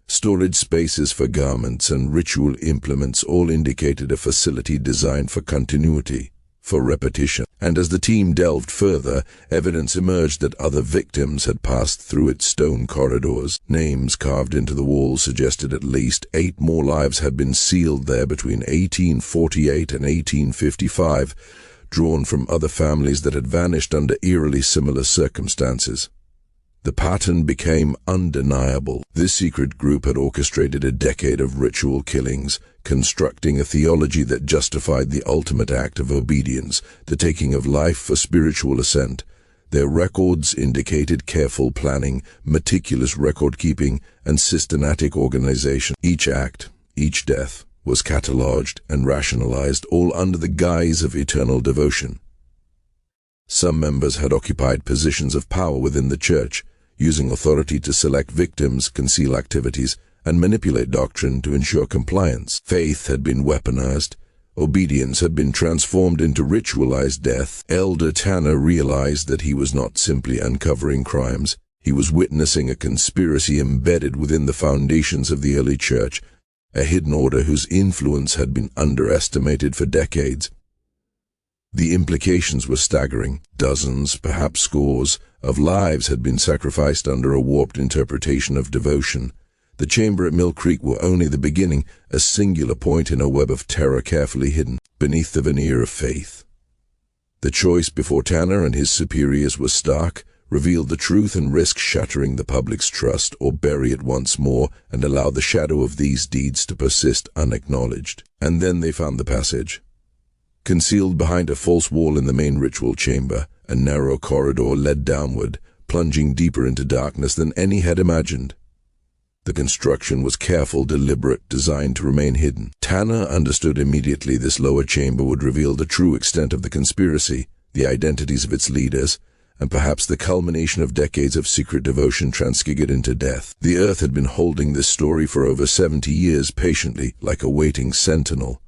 S1: storage spaces for garments, and ritual implements all indicated a facility designed for continuity, for repetition. And as the team delved further, evidence emerged that other victims had passed through its stone corridors. Names carved into the walls suggested at least 8 more lives had been sealed there between 1848 and 1855, drawn from other families that had vanished under eerily similar circumstances. The pattern became undeniable. This secret group had orchestrated a decade of ritual killings, constructing a theology that justified the ultimate act of obedience, the taking of life for spiritual ascent. Their records indicated careful planning, meticulous record-keeping, and systematic organization. Each act, each death, was catalogued and rationalized, all under the guise of eternal devotion. Some members had occupied positions of power within the church, using authority to select victims, conceal activities, and manipulate doctrine to ensure compliance. Faith had been weaponized. Obedience had been transformed into ritualized death. Elder Tanner realized that he was not simply uncovering crimes. He was witnessing a conspiracy embedded within the foundations of the early church, a hidden order whose influence had been underestimated for decades. The implications were staggering. Dozens, perhaps scores, of lives had been sacrificed under a warped interpretation of devotion. The chamber at Mill Creek were only the beginning, a singular point in a web of terror carefully hidden beneath the veneer of faith. The choice before Tanner and his superiors was stark: reveal the truth and risk shattering the public's trust, or bury it once more and allow the shadow of these deeds to persist unacknowledged. And then they found the passage. Concealed behind a false wall in the main ritual chamber, a narrow corridor led downward, plunging deeper into darkness than any had imagined. The construction was careful, deliberate, designed to remain hidden. Tanner understood immediately this lower chamber would reveal the true extent of the conspiracy, the identities of its leaders, and perhaps the culmination of decades of secret devotion transfigured into death. The earth had been holding this story for over 70 years patiently, like a waiting sentinel,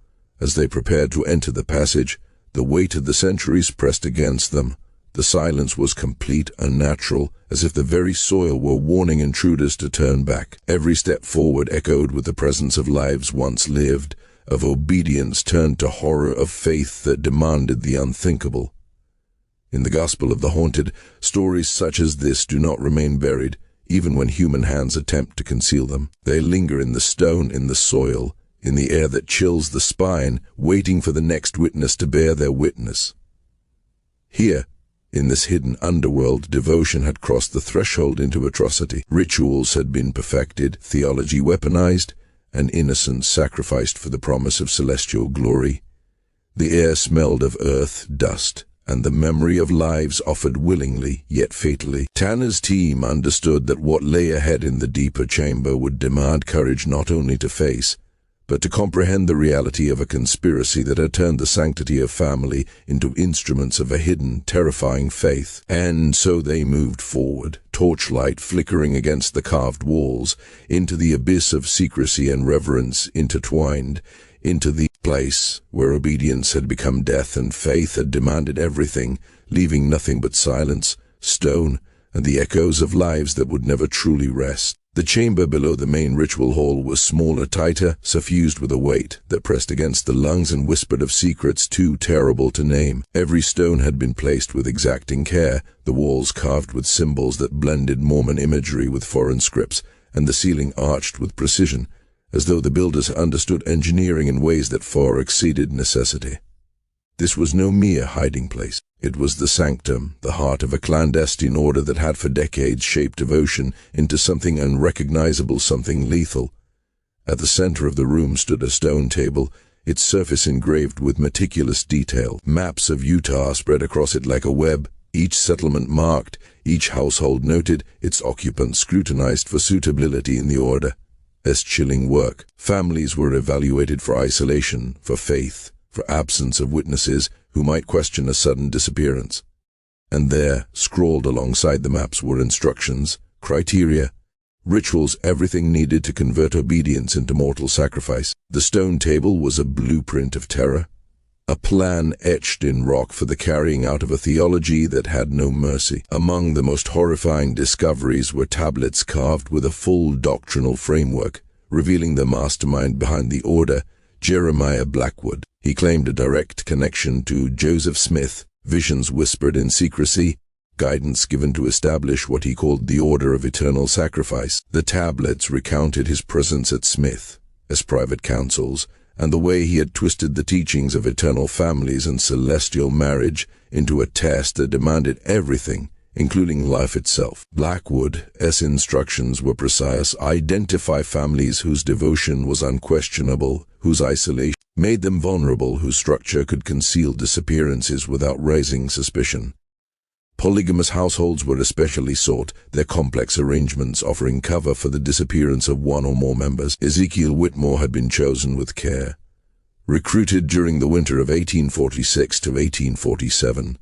S1: As they prepared to enter the passage, the weight of the centuries pressed against them. The silence was complete and natural, as if the very soil were warning intruders to turn back. Every step forward echoed with the presence of lives once lived, of obedience turned to horror, of faith that demanded the unthinkable. In the Gospel of the Haunted, stories such as this do not remain buried, even when human hands attempt to conceal them. They linger in the stone, in the soil, in the air that chills the spine, waiting for the next witness to bear their witness. Here, in this hidden underworld, devotion had crossed the threshold into atrocity. Rituals had been perfected, theology weaponized, and innocence sacrificed for the promise of celestial glory. The air smelled of earth, dust, and the memory of lives offered willingly, yet fatally. Tanner's team understood that what lay ahead in the deeper chamber would demand courage not only to face, but to comprehend the reality of a conspiracy that had turned the sanctity of family into instruments of a hidden, terrifying faith. And so they moved forward, torchlight flickering against the carved walls, into the abyss of secrecy and reverence intertwined, into the place where obedience had become death and faith had demanded everything, leaving nothing but silence, stone, and the echoes of lives that would never truly rest. The chamber below the main ritual hall was smaller, tighter, suffused with a weight that pressed against the lungs and whispered of secrets too terrible to name. Every stone had been placed with exacting care, the walls carved with symbols that blended Mormon imagery with foreign scripts, and the ceiling arched with precision, as though the builders understood engineering in ways that far exceeded necessity. This was no mere hiding place. It was the sanctum, the heart of a clandestine order that had for decades shaped devotion into something unrecognizable, something lethal. At the center of the room stood a stone table, its surface engraved with meticulous detail. Maps of Utah spread across it like a web, each settlement marked, each household noted, its occupants scrutinized for suitability in the order. As chilling work, families were evaluated for isolation, for faith, for absence of witnesses who might question a sudden disappearance. And there, scrawled alongside the maps, were instructions, criteria, rituals, everything needed to convert obedience into mortal sacrifice. The stone table was a blueprint of terror, a plan etched in rock for the carrying out of a theology that had no mercy. Among the most horrifying discoveries were tablets carved with a full doctrinal framework, revealing the mastermind behind the order, Jeremiah Blackwood. He claimed a direct connection to Joseph Smith, visions whispered in secrecy, guidance given to establish what he called the Order of Eternal Sacrifice. The tablets recounted his presence at Smith as private counsels, and the way he had twisted the teachings of eternal families and celestial marriage into a test that demanded everything, including life itself. Blackwood's instructions were precise: identify families whose devotion was unquestionable, whose isolation made them vulnerable, whose structure could conceal disappearances without raising suspicion. Polygamous households were especially sought, their complex arrangements offering cover for the disappearance of one or more members. Ezekiel Whitmore had been chosen with care. Recruited during the winter of 1846 to 1847,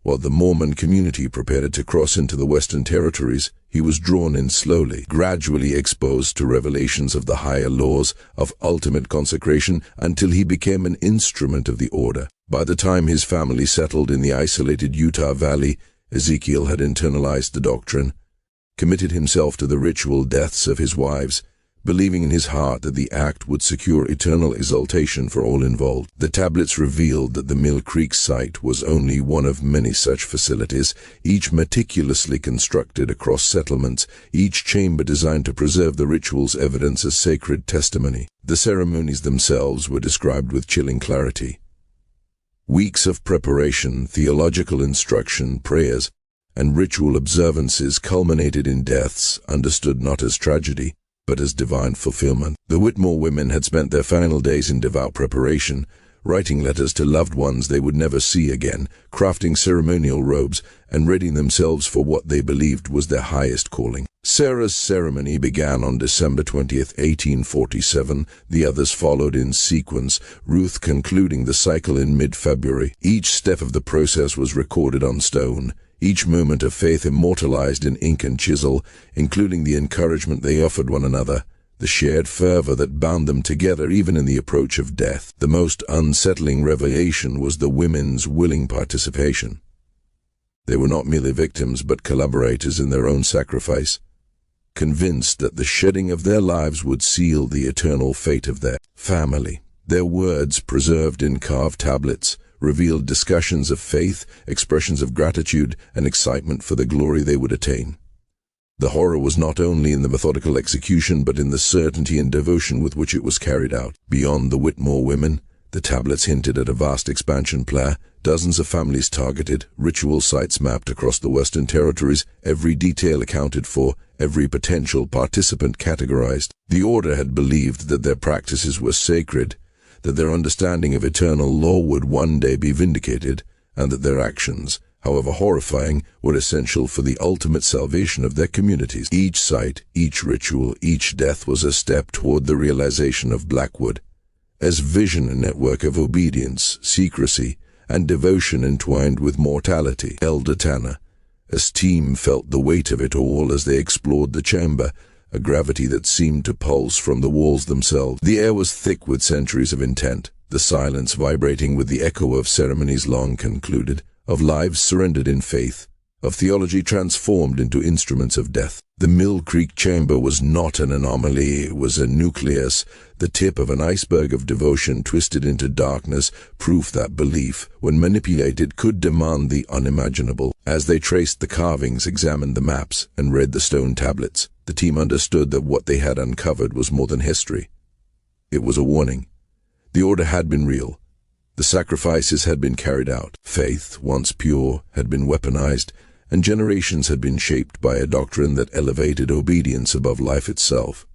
S1: while the Mormon community prepared to cross into the Western Territories, he was drawn in slowly, gradually exposed to revelations of the higher laws of ultimate consecration until he became an instrument of the order. By the time his family settled in the isolated Utah Valley, Ezekiel had internalized the doctrine, committed himself to the ritual deaths of his wives, believing in his heart that the act would secure eternal exaltation for all involved. The tablets revealed that the Mill Creek site was only one of many such facilities, each meticulously constructed across settlements, each chamber designed to preserve the ritual's evidence as sacred testimony. The ceremonies themselves were described with chilling clarity. Weeks of preparation, theological instruction, prayers, and ritual observances culminated in deaths understood not as tragedy, but as divine fulfillment. The Whitmore women had spent their final days in devout preparation, writing letters to loved ones they would never see again, crafting ceremonial robes, and readying themselves for what they believed was their highest calling. Sarah's ceremony began on December 20th, 1847. The others followed in sequence, Ruth concluding the cycle in mid-February. Each step of the process was recorded on stone, each moment of faith immortalized in ink and chisel, including the encouragement they offered one another, the shared fervor that bound them together even in the approach of death. The most unsettling revelation was the women's willing participation. They were not merely victims but collaborators in their own sacrifice, convinced that the shedding of their lives would seal the eternal fate of their family. Their words, preserved in carved tablets, revealed discussions of faith, expressions of gratitude, and excitement for the glory they would attain. The horror was not only in the methodical execution but in the certainty and devotion with which it was carried out. Beyond the Whitmore women, the tablets hinted at a vast expansion plan, dozens of families targeted, ritual sites mapped across the Western Territories, every detail accounted for, every potential participant categorized. The order had believed that their practices were sacred, that their understanding of eternal law would one day be vindicated, and that their actions, however horrifying, were essential for the ultimate salvation of their communities. Each site, each ritual, each death was a step toward the realization of Blackwood as vision, a network of obedience, secrecy, and devotion entwined with mortality. Elder Tanner, as team, felt the weight of it all as they explored the chamber, a gravity that seemed to pulse from the walls themselves. The air was thick with centuries of intent, the silence vibrating with the echo of ceremonies long concluded, of lives surrendered in faith, of theology transformed into instruments of death. The Mill Creek chamber was not an anomaly, it was a nucleus, the tip of an iceberg of devotion twisted into darkness, proof that belief, when manipulated, could demand the unimaginable. As they traced the carvings, examined the maps, and read the stone tablets, the team understood that what they had uncovered was more than history. It was a warning. The order had been real. The sacrifices had been carried out. Faith, once pure, had been weaponized, and generations had been shaped by a doctrine that elevated obedience above life itself.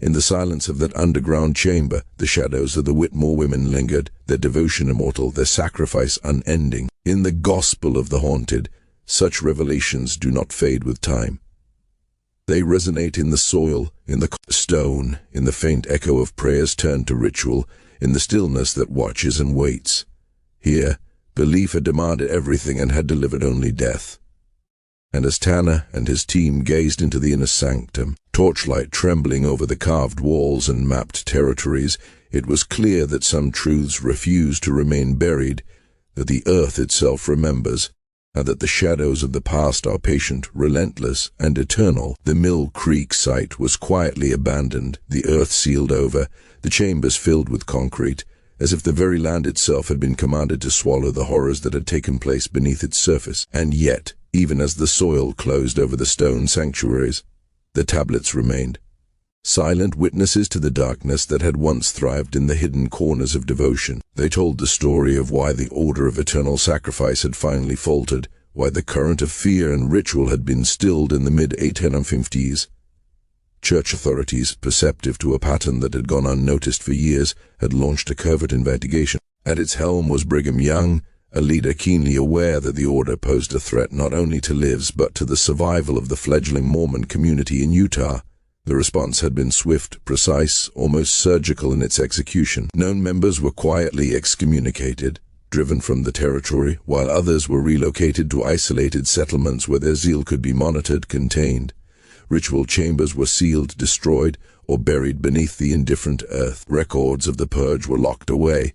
S1: In the silence of that underground chamber, the shadows of the Whitmore women lingered, their devotion immortal, their sacrifice unending. In the gospel of the haunted, such revelations do not fade with time. They resonate in the soil, in the stone, in the faint echo of prayers turned to ritual, in the stillness that watches and waits. Here, belief had demanded everything and had delivered only death. And as Tanner and his team gazed into the inner sanctum, torchlight trembling over the carved walls and mapped territories, it was clear that some truths refuse to remain buried, that the earth itself remembers, and that the shadows of the past are patient, relentless, and eternal. The Mill Creek site was quietly abandoned, the earth sealed over, the chambers filled with concrete, as if the very land itself had been commanded to swallow the horrors that had taken place beneath its surface. And yet, even as the soil closed over the stone sanctuaries, the tablets remained, silent witnesses to the darkness that had once thrived in the hidden corners of devotion. They told the story of why the order of eternal sacrifice had finally faltered, why the current of fear and ritual had been stilled in the mid-1850s. Church authorities, perceptive to a pattern that had gone unnoticed for years, had launched a covert investigation. At its helm was Brigham Young, a leader keenly aware that the order posed a threat not only to lives but to the survival of the fledgling Mormon community in Utah. The response had been swift, precise, almost surgical in its execution. Known members were quietly excommunicated, driven from the territory, while others were relocated to isolated settlements where their zeal could be monitored, contained. Ritual chambers were sealed, destroyed, or buried beneath the indifferent earth. Records of the purge were locked away,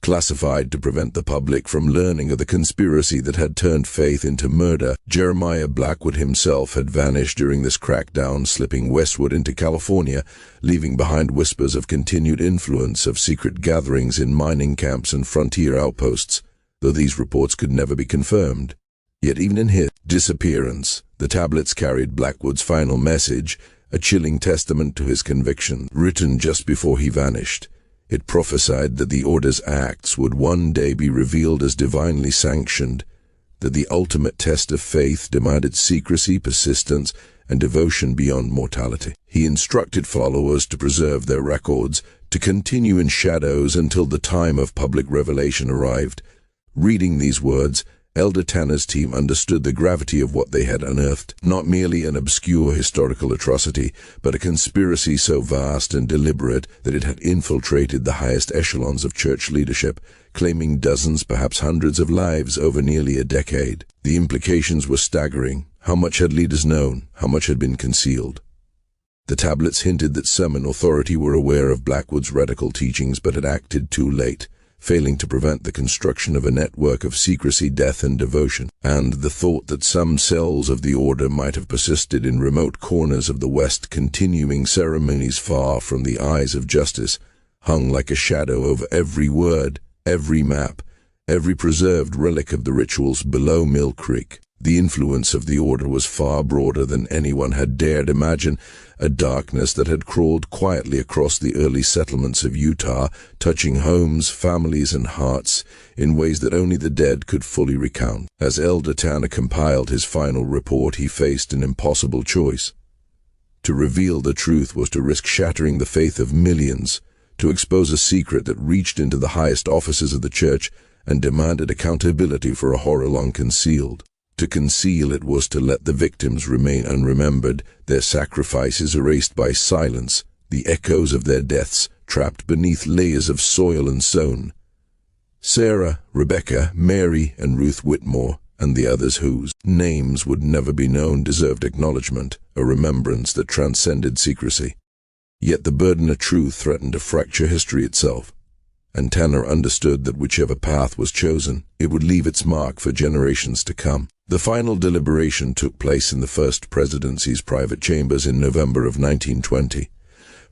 S1: classified to prevent the public from learning of the conspiracy that had turned faith into murder. Jeremiah Blackwood himself had vanished during this crackdown, slipping westward into California, leaving behind whispers of continued influence of secret gatherings in mining camps and frontier outposts, though these reports could never be confirmed. Yet even in his disappearance, the tablets carried Blackwood's final message, a chilling testament to his conviction. Written just before he vanished, it prophesied that the order's acts would one day be revealed as divinely sanctioned, that the ultimate test of faith demanded secrecy, persistence, and devotion beyond mortality. He instructed followers to preserve their records, to continue in shadows until the time of public revelation arrived. Reading these words, Elder Tanner's team understood the gravity of what they had unearthed, not merely an obscure historical atrocity, but a conspiracy so vast and deliberate that it had infiltrated the highest echelons of church leadership, claiming dozens, perhaps hundreds of lives over nearly a decade. The implications were staggering. How much had leaders known? How much had been concealed? The tablets hinted that some in authority were aware of Blackwood's radical teachings but had acted too late, failing to prevent the construction of a network of secrecy, death, and devotion. And the thought that some cells of the order might have persisted in remote corners of the West, continuing ceremonies far from the eyes of justice, hung like a shadow over every word, every map, every preserved relic of the rituals below Mill Creek. The influence of the order was far broader than anyone had dared imagine, a darkness that had crawled quietly across the early settlements of Utah, touching homes, families, and hearts in ways that only the dead could fully recount. As Elder Tanner compiled his final report, he faced an impossible choice. To reveal the truth was to risk shattering the faith of millions, to expose a secret that reached into the highest offices of the church and demanded accountability for a horror long concealed. To conceal it was to let the victims remain unremembered, their sacrifices erased by silence, the echoes of their deaths trapped beneath layers of soil and stone. Sarah, Rebecca, Mary, and Ruth Whitmore, and the others whose names would never be known, deserved acknowledgement, a remembrance that transcended secrecy. Yet the burden of truth threatened to fracture history itself, and Tanner understood that whichever path was chosen, it would leave its mark for generations to come. The final deliberation took place in the First Presidency's private chambers in November of 1920.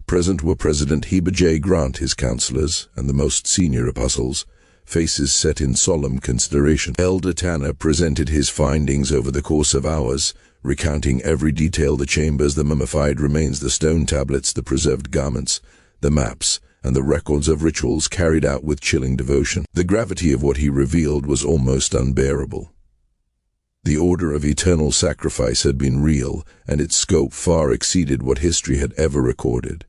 S1: Present were President Heber J. Grant, his counselors, and the most senior apostles, faces set in solemn consideration. Elder Tanner presented his findings over the course of hours, recounting every detail: the chambers, the mummified remains, the stone tablets, the preserved garments, the maps, and the records of rituals carried out with chilling devotion. The gravity of what he revealed was almost unbearable. The order of eternal sacrifice had been real, and its scope far exceeded what history had ever recorded.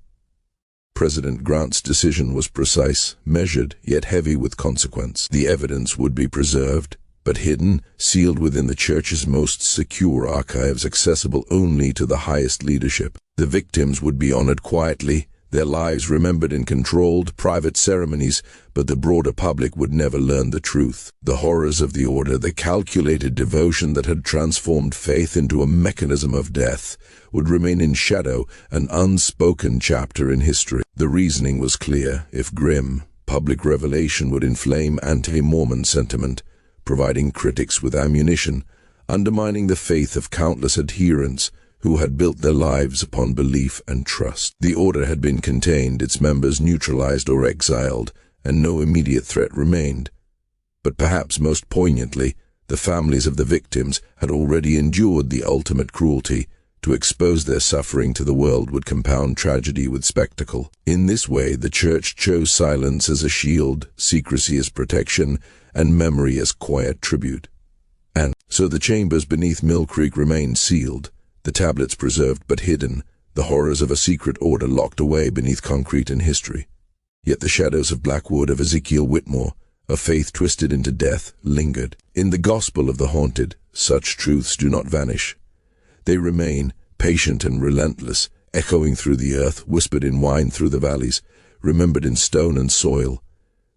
S1: President Grant's decision was precise, measured, yet heavy with consequence. The evidence would be preserved, but hidden, sealed within the church's most secure archives, accessible only to the highest leadership. The victims would be honored quietly, their lives remembered in controlled, private ceremonies, but the broader public would never learn the truth. The horrors of the order, the calculated devotion that had transformed faith into a mechanism of death, would remain in shadow, an unspoken chapter in history. The reasoning was clear. If grim, public revelation would inflame anti-Mormon sentiment, providing critics with ammunition, undermining the faith of countless adherents who had built their lives upon belief and trust. The order had been contained, its members neutralized or exiled, and no immediate threat remained. But perhaps most poignantly, the families of the victims had already endured the ultimate cruelty. To expose their suffering to the world would compound tragedy with spectacle. In this way, the church chose silence as a shield, secrecy as protection, and memory as quiet tribute. And so the chambers beneath Mill Creek remained sealed, the tablets preserved but hidden, the horrors of a secret order locked away beneath concrete and history. Yet the shadows of Blackwood, of Ezekiel Whitmore, of faith twisted into death, lingered. In the gospel of the haunted, such truths do not vanish. They remain, patient and relentless, echoing through the earth, whispered in wine through the valleys, remembered in stone and soil.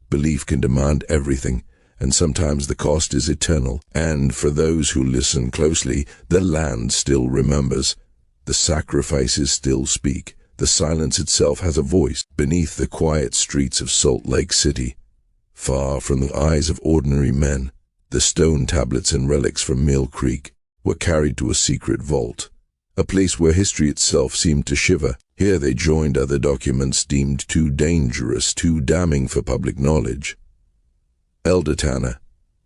S1: Belief can demand everything, and sometimes the cost is eternal. And for those who listen closely, the land still remembers. The sacrifices still speak. The silence itself has a voice. Beneath the quiet streets of Salt Lake City, far from the eyes of ordinary men, the stone tablets and relics from Mill Creek were carried to a secret vault, a place where history itself seemed to shiver. Here they joined other documents deemed too dangerous, too damning for public knowledge. Elder Tanner,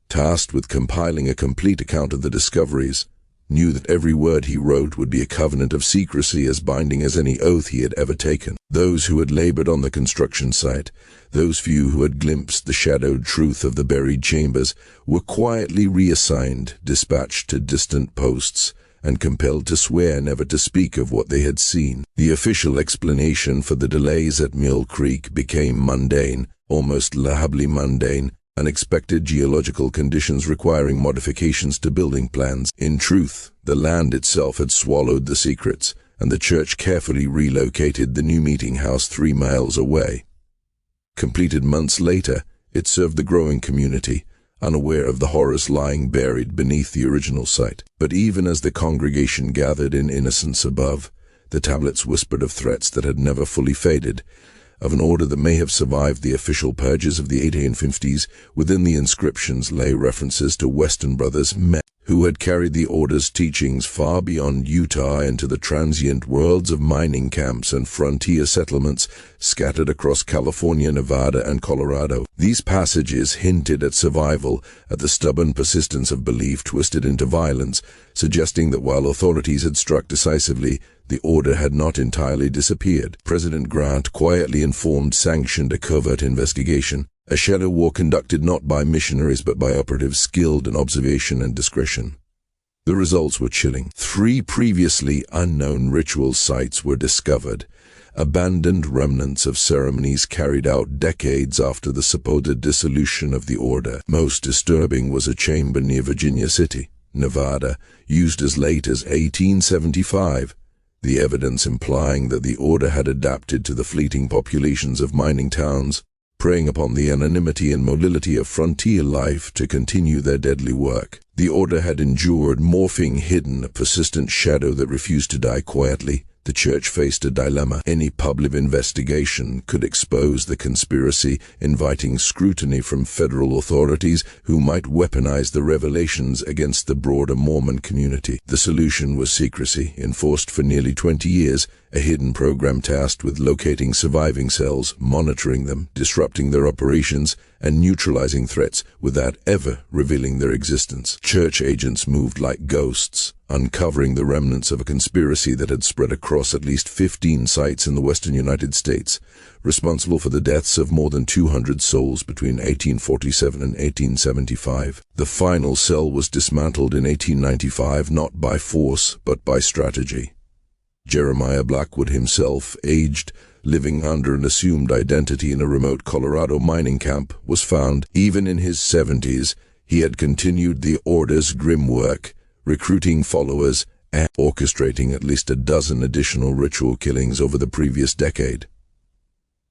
S1: tasked with compiling a complete account of the discoveries, knew that every word he wrote would be a covenant of secrecy as binding as any oath he had ever taken. Those who had labored on the construction site, those few who had glimpsed the shadowed truth of the buried chambers, were quietly reassigned, dispatched to distant posts, and compelled to swear never to speak of what they had seen. The official explanation for the delays at Mill Creek became mundane, almost laughably mundane: unexpected geological conditions requiring modifications to building plans. In truth, the land itself had swallowed the secrets, and the church carefully relocated the new Meetinghouse 3 miles away. Completed months later, it served the growing community, unaware of the horrors lying buried beneath the original site. But even as the congregation gathered in innocence above, The tablets whispered of threats that had never fully faded, of an order that may have survived the official purges of the 1850s. Within the inscriptions lay references to Western brothers who had carried the order's teachings far beyond Utah into the transient worlds of mining camps and frontier settlements scattered across California, Nevada, and Colorado. These passages hinted at survival, at the stubborn persistence of belief twisted into violence, suggesting that while authorities had struck decisively, the order had not entirely disappeared. President Grant quietly sanctioned a covert investigation, a shadow war conducted not by missionaries but by operatives skilled in observation and discretion. The results were chilling. 3 previously unknown ritual sites were discovered, abandoned remnants of ceremonies carried out decades after the supposed dissolution of the order. Most disturbing was a chamber near Virginia City, Nevada, used as late as 1875. The evidence implying that the order had adapted to the fleeting populations of mining towns, preying upon the anonymity and mobility of frontier life to continue their deadly work. The order had endured, morphing hidden, a persistent shadow that refused to die quietly. The church faced a dilemma. Any public investigation could expose the conspiracy, inviting scrutiny from federal authorities who might weaponize the revelations against the broader Mormon community. The solution was secrecy, enforced for nearly 20 years, a hidden program tasked with locating surviving cells, monitoring them, disrupting their operations, and neutralizing threats without ever revealing their existence. Church agents moved like ghosts, uncovering the remnants of a conspiracy that had spread across at least 15 sites in the western United States, responsible for the deaths of more than 200 souls between 1847 and 1875. The final cell was dismantled in 1895, not by force, but by strategy. Jeremiah Blackwood himself, aged, living under an assumed identity in a remote Colorado mining camp, was found. Even in his 70s, he had continued the order's grim work, recruiting followers and orchestrating at least a dozen additional ritual killings over the previous decade.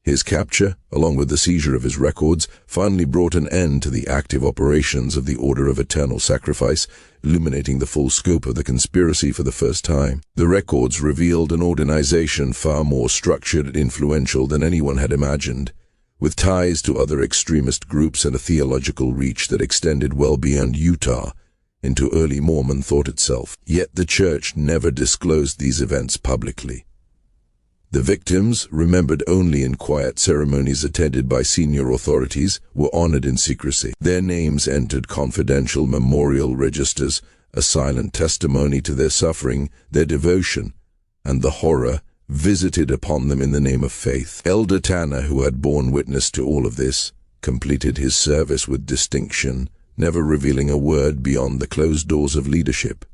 S1: His capture, along with the seizure of his records, finally brought an end to the active operations of the Order of Eternal Sacrifice, illuminating the full scope of the conspiracy for the first time. The records revealed an organization far more structured and influential than anyone had imagined, with ties to other extremist groups and a theological reach that extended well beyond Utah into early Mormon thought itself. Yet the church never disclosed these events publicly. The victims, remembered only in quiet ceremonies attended by senior authorities, were honored in secrecy. Their names entered confidential memorial registers, a silent testimony to their suffering, their devotion, and the horror visited upon them in the name of faith. Elder Tanner, who had borne witness to all of this, completed his service with distinction, never revealing a word beyond the closed doors of leadership.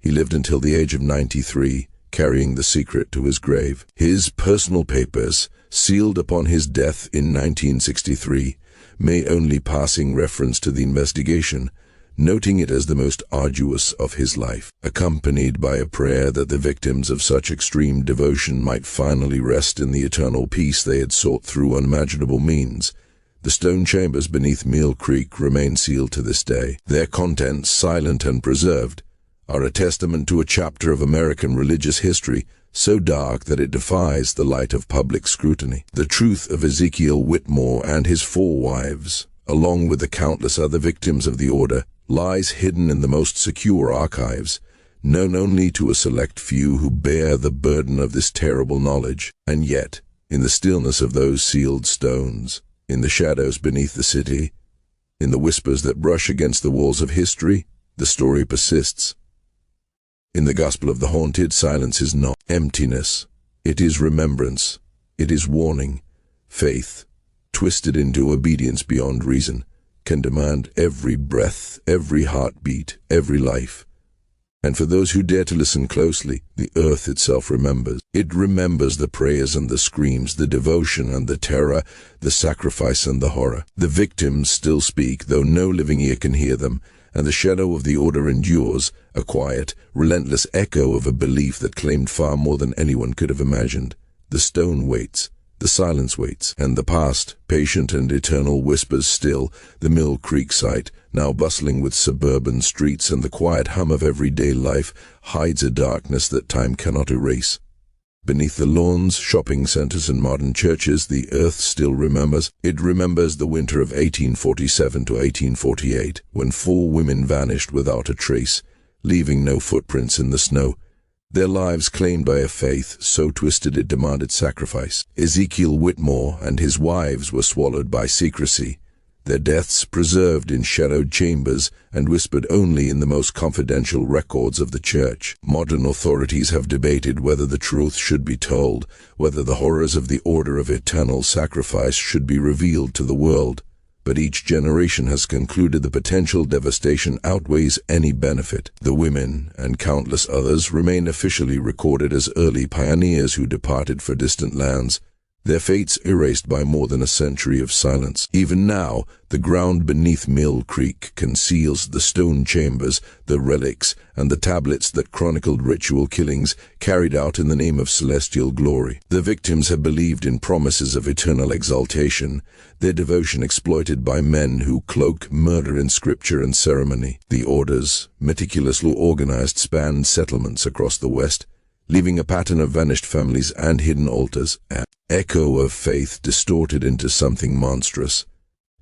S1: He lived until the age of 93, carrying the secret to his grave. His personal papers, sealed upon his death in 1963, made only passing reference to the investigation, noting it as the most arduous of his life, accompanied by a prayer that the victims of such extreme devotion might finally rest in the eternal peace they had sought through unimaginable means. The stone chambers beneath Mill Creek remain sealed to this day. Their contents, silent and preserved, are a testament to a chapter of American religious history so dark that it defies the light of public scrutiny. The truth of Ezekiel Whitmore and his 4 wives, along with the countless other victims of the order, lies hidden in the most secure archives, known only to a select few who bear the burden of this terrible knowledge. And yet, in the stillness of those sealed stones, in the shadows beneath the city, in the whispers that brush against the walls of history, the story persists. In the Gospel of the Haunted, silence is not emptiness. It is remembrance. It is warning. Faith, twisted into obedience beyond reason, can demand every breath, every heartbeat, every life. And for those who dare to listen closely, the earth itself remembers. It remembers the prayers and the screams, the devotion and the terror, the sacrifice and the horror. The victims still speak, though no living ear can hear them, and the shadow of the order endures, a quiet, relentless echo of a belief that claimed far more than anyone could have imagined. The stone waits, the silence waits, and the past, patient and eternal, whispers still. The Mill Creek site, now bustling with suburban streets and the quiet hum of everyday life, hides a darkness that time cannot erase. Beneath the lawns, shopping centers, and modern churches, the earth still remembers. It remembers the winter of 1847 to 1848, when 4 women vanished without a trace, leaving no footprints in the snow. Their lives claimed by a faith so twisted it demanded sacrifice. Ezekiel Whitmore and his wives were swallowed by secrecy, their deaths preserved in shadowed chambers and whispered only in the most confidential records of the church. Modern authorities have debated whether the truth should be told, whether the horrors of the order of eternal sacrifice should be revealed to the world. But each generation has concluded the potential devastation outweighs any benefit. The women, and countless others, remain officially recorded as early pioneers who departed for distant lands, their fates erased by more than a century of silence. Even now, the ground beneath Mill Creek conceals the stone chambers, the relics, and the tablets that chronicled ritual killings carried out in the name of celestial glory. The victims have believed in promises of eternal exaltation, their devotion exploited by men who cloak murder in scripture and ceremony. The orders, meticulously organized, spanned settlements across the West, leaving a pattern of vanished families and hidden altars, an echo of faith distorted into something monstrous.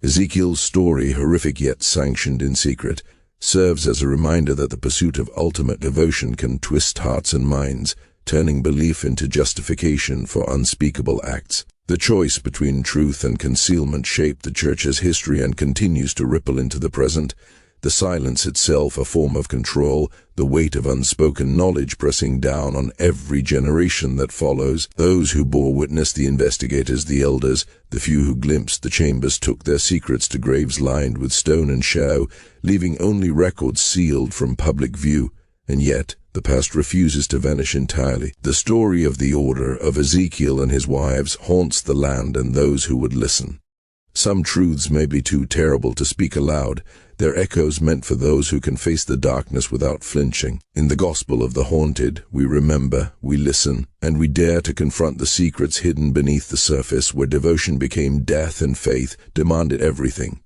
S1: Ezekiel's story, horrific yet sanctioned in secret, serves as a reminder that the pursuit of ultimate devotion can twist hearts and minds, turning belief into justification for unspeakable acts. The choice between truth and concealment shaped the church's history and continues to ripple into the present. The silence itself a form of control, the weight of unspoken knowledge pressing down on every generation that follows. Those who bore witness, the investigators, the elders, the few who glimpsed the chambers, took their secrets to graves lined with stone and shadow, leaving only records sealed from public view. And yet, the past refuses to vanish entirely. The story of the order of Ezekiel and his wives haunts the land and those who would listen. Some truths may be too terrible to speak aloud, their echoes meant for those who can face the darkness without flinching. In the gospel of the haunted, we remember, we listen, and we dare to confront the secrets hidden beneath the surface, where devotion became death and faith demanded everything.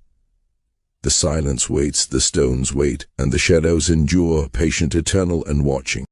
S1: The silence waits, the stones wait, and the shadows endure, patient, eternal, and watching.